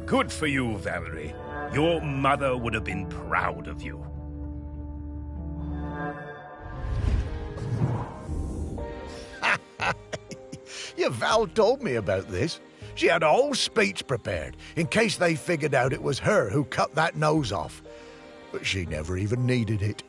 Good for you, Valerie. Your mother would have been proud of you. Your Val told me about this. She had a whole speech prepared in case they figured out it was her who cut that nose off. But she never even needed it.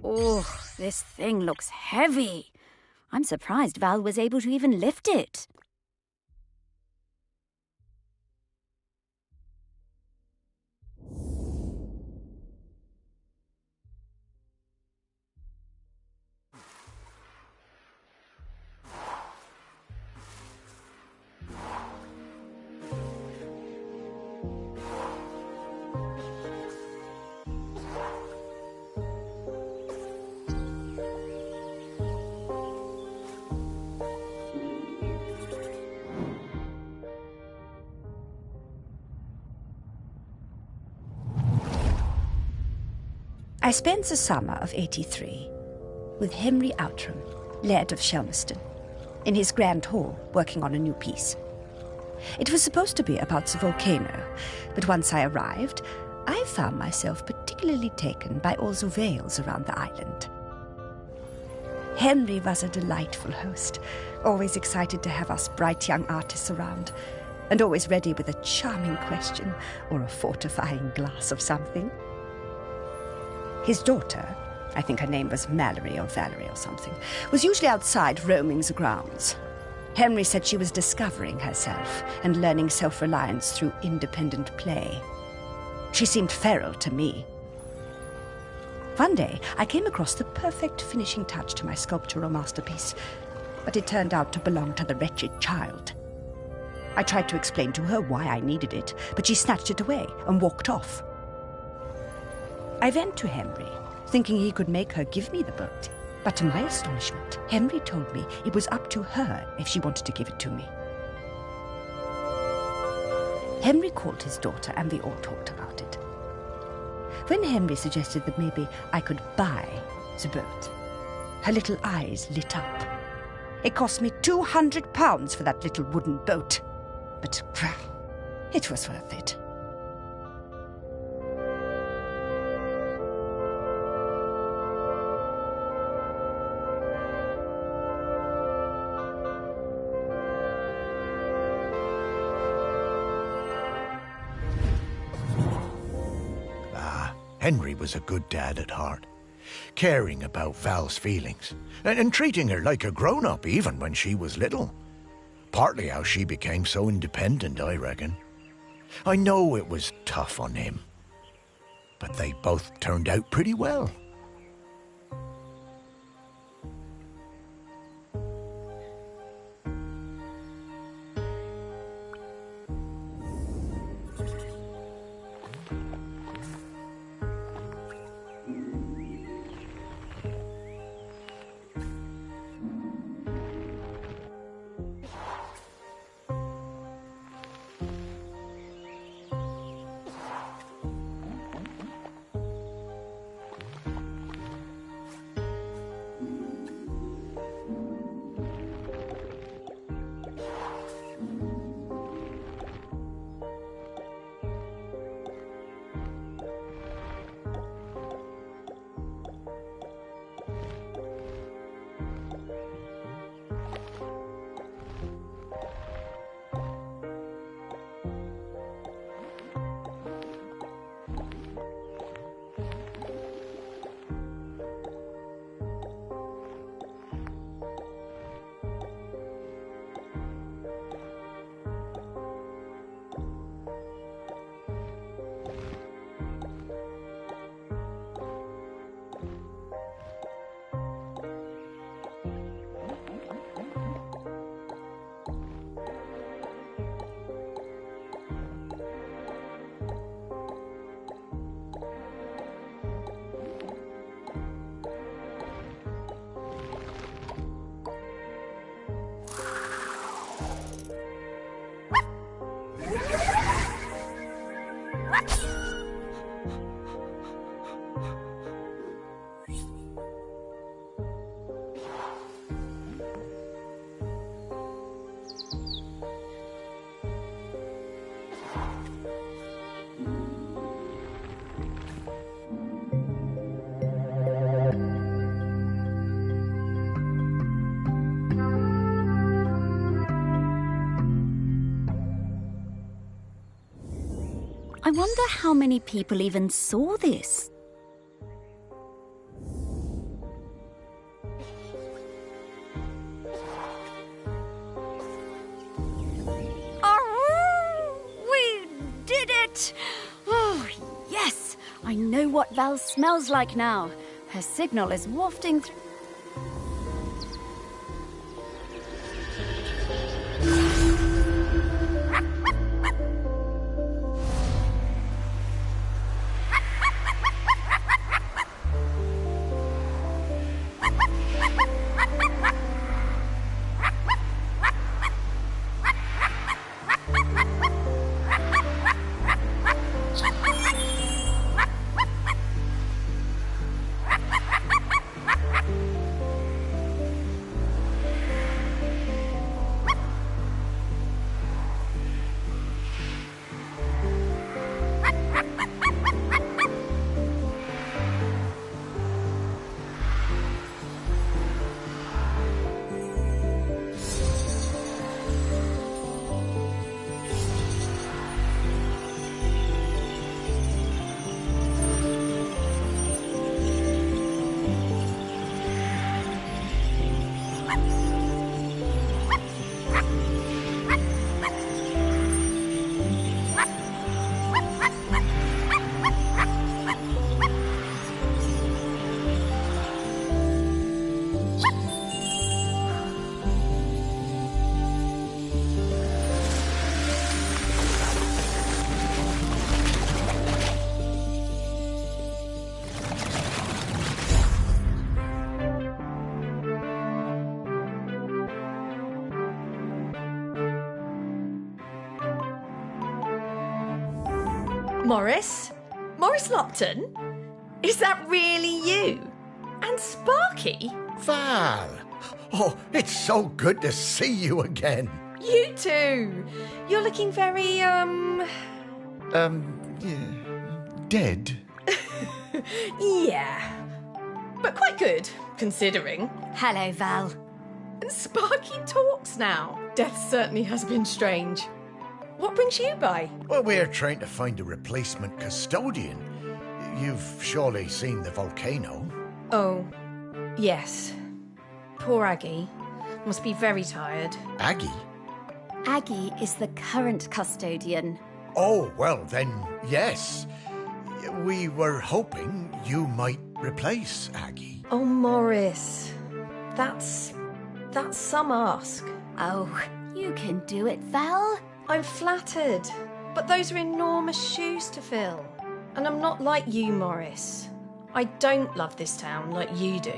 Oh, this thing looks heavy. I'm surprised Val was able to even lift it. I spent the summer of '83 with Henry Outram, Laird of Shelmerston, in his grand hall working on a new piece. It was supposed to be about the volcano, but once I arrived, I found myself particularly taken by all the vales around the island. Henry was a delightful host, always excited to have us bright young artists around, and always ready with a charming question or a fortifying glass of something. His daughter, I think her name was Mallory or Valerie or something, was usually outside roaming the grounds. Henry said she was discovering herself and learning self-reliance through independent play. She seemed feral to me. One day, I came across the perfect finishing touch to my sculptural masterpiece, but it turned out to belong to the wretched child. I tried to explain to her why I needed it, but she snatched it away and walked off. I went to Henry, thinking he could make her give me the boat. But to my astonishment, Henry told me it was up to her if she wanted to give it to me. Henry called his daughter and we all talked about it. When Henry suggested that maybe I could buy the boat, her little eyes lit up. It cost me £200 for that little wooden boat, but it was worth it. Henry was a good dad at heart, caring about Val's feelings, and treating her like a grown-up even when she was little. Partly how she became so independent, I reckon. I know it was tough on him, but they both turned out pretty well. I wonder how many people even saw this. Oh, we did it! Oh, yes! I know what Val smells like now. Her signal is wafting through. Morris? Morris Lopton? Is that really you? And Sparky? Val! Oh, it's so good to see you again. You too. You're looking very, Dead? yeah. But quite good, considering. Hello, Val. And Sparky talks now. Death certainly has been strange. What brings you by? Well, we're trying to find a replacement custodian. You've surely seen the volcano. Oh, yes. Poor Aggie. Must be very tired. Aggie? Aggie is the current custodian. Oh, well then, yes. We were hoping you might replace Aggie. Oh, Morris. That's some ask. Oh, you can do it, Val. I'm flattered. But those are enormous shoes to fill. And I'm not like you, Morris. I don't love this town like you do.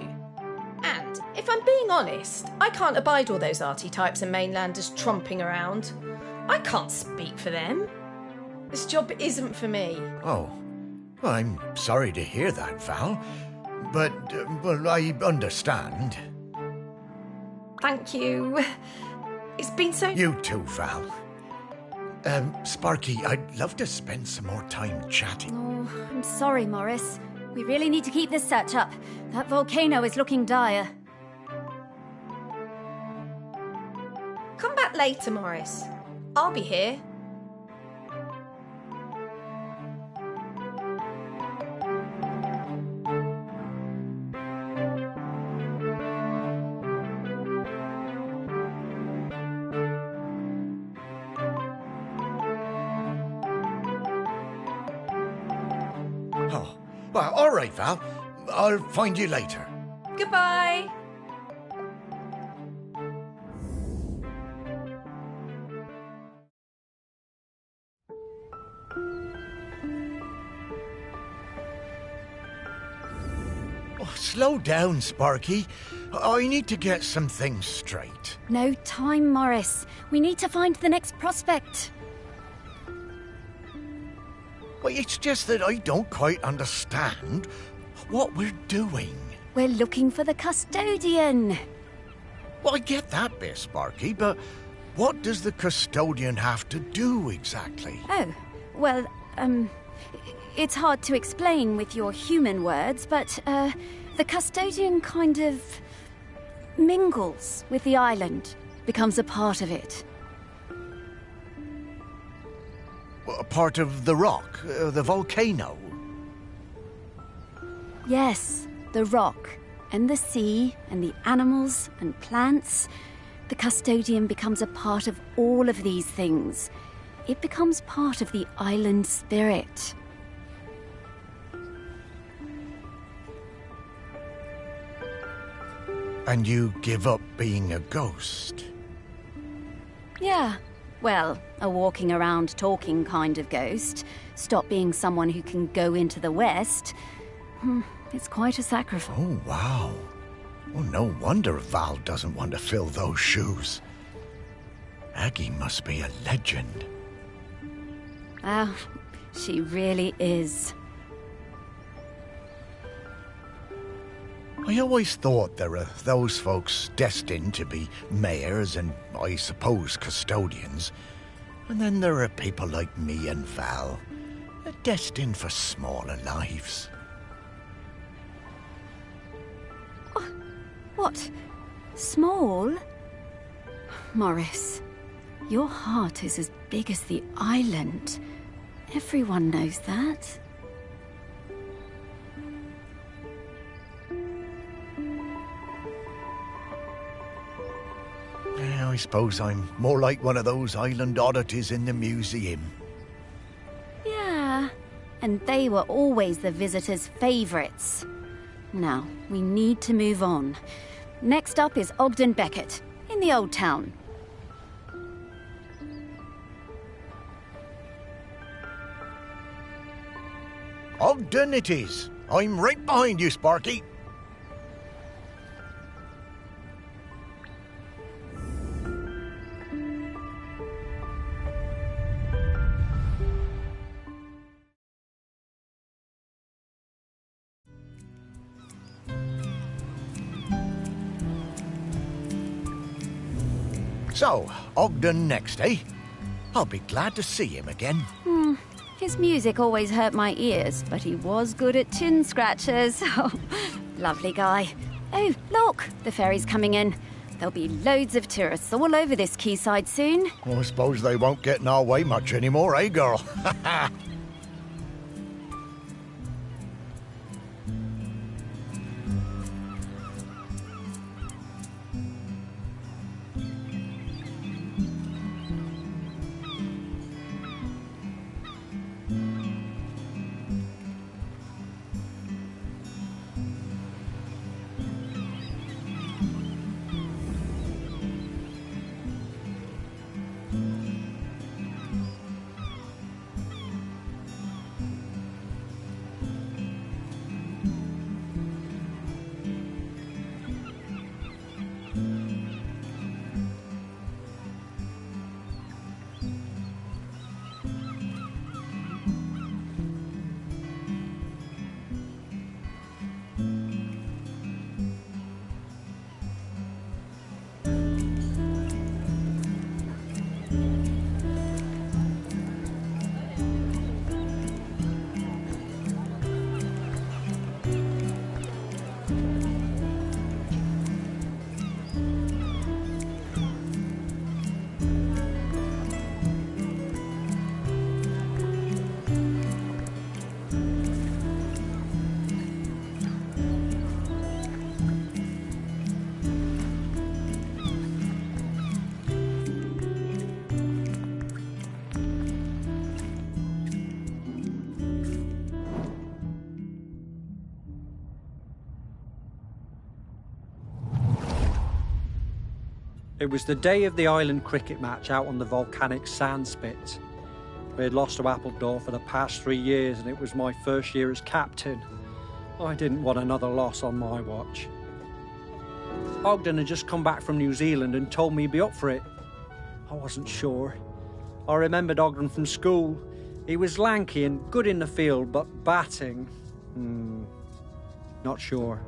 And, if I'm being honest, I can't abide all those arty types and mainlanders tromping around. I can't speak for them. This job isn't for me. Oh, well, I'm sorry to hear that, Val. But, well, I understand. Thank you. It's been so... You too, Val. Sparky, I'd love to spend some more time chatting. Oh, I'm sorry, Morris. We really need to keep this search up. That volcano is looking dire. Come back later, Morris. I'll be here. Oh, well, all right, Val. I'll find you later. Goodbye. Oh, slow down, Sparky. I need to get some things straight. No time, Morris. We need to find the next prospect. Well, it's just that I don't quite understand what we're doing. We're looking for the custodian. Well, I get that bit, Sparky, but what does the custodian have to do exactly? Oh, well, it's hard to explain with your human words, but, the custodian kind of mingles with the island, becomes a part of it. A part of the rock, the volcano? Yes, the rock, and the sea, and the animals and plants. The custodian becomes a part of all of these things. It becomes part of the island spirit. And you give up being a ghost? Yeah, well, a walking around talking kind of ghost. Stop being someone who can go into the West. It's quite a sacrifice. Oh, wow. Well, no wonder Val doesn't want to fill those shoes. Aggie must be a legend. Ah, she really is. I always thought there were those folks destined to be mayors and, I suppose, custodians. And then there are people like me and Val, destined for smaller lives. What? Small? Morris, your heart is as big as the island. Everyone knows that. Yeah, I suppose I'm more like one of those island oddities in the museum. Yeah, and they were always the visitors' favourites. Now, we need to move on. Next up is Ogden Beckett, in the Old Town. Ogden it is. I'm right behind you, Sparky. So, Ogden next, eh? I'll be glad to see him again. His music always hurt my ears, but he was good at chin scratchers. Oh, lovely guy. Oh, look, the ferry's coming in. There'll be loads of tourists all over this quayside soon. Well, I suppose they won't get in our way much anymore, eh, girl? It was the day of the island cricket match out on the volcanic sandspit. We had lost to Appledore for the past 3 years, and it was my first year as captain. I didn't want another loss on my watch. Ogden had just come back from New Zealand and told me he'd be up for it. I wasn't sure. I remembered Ogden from school. He was lanky and good in the field, but batting... not sure.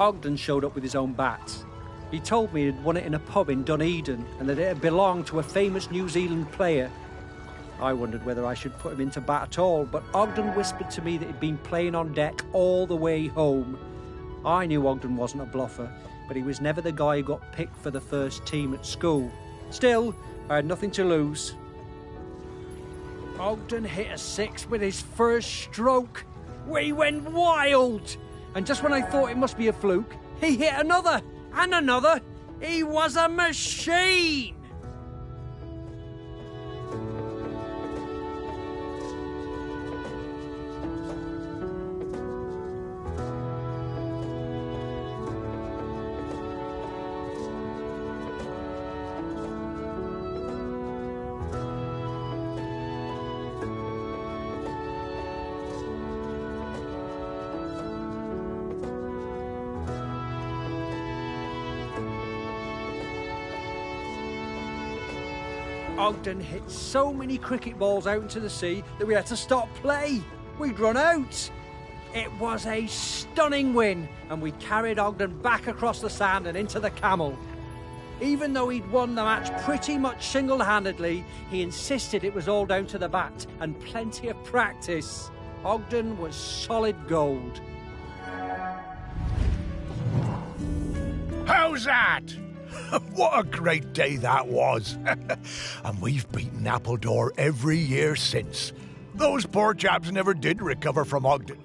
Ogden showed up with his own bat. He told me he'd won it in a pub in Dunedin and that it had belonged to a famous New Zealand player. I wondered whether I should put him into bat at all, but Ogden whispered to me that he'd been playing on deck all the way home. I knew Ogden wasn't a bluffer, but he was never the guy who got picked for the first team at school. Still, I had nothing to lose. Ogden hit a 6 with his first stroke. We went wild! And just when I thought it must be a fluke, he hit another, and another. He was a machine! Ogden hit so many cricket balls out into the sea that we had to stop play. We'd run out. It was a stunning win, and we carried Ogden back across the sand and into the Camel. Even though he'd won the match pretty much single-handedly, he insisted it was all down to the bat and plenty of practice. Ogden was solid gold. How's that? What a great day that was. And we've beaten Appledore every year since. Those poor chaps never did recover from Ogden.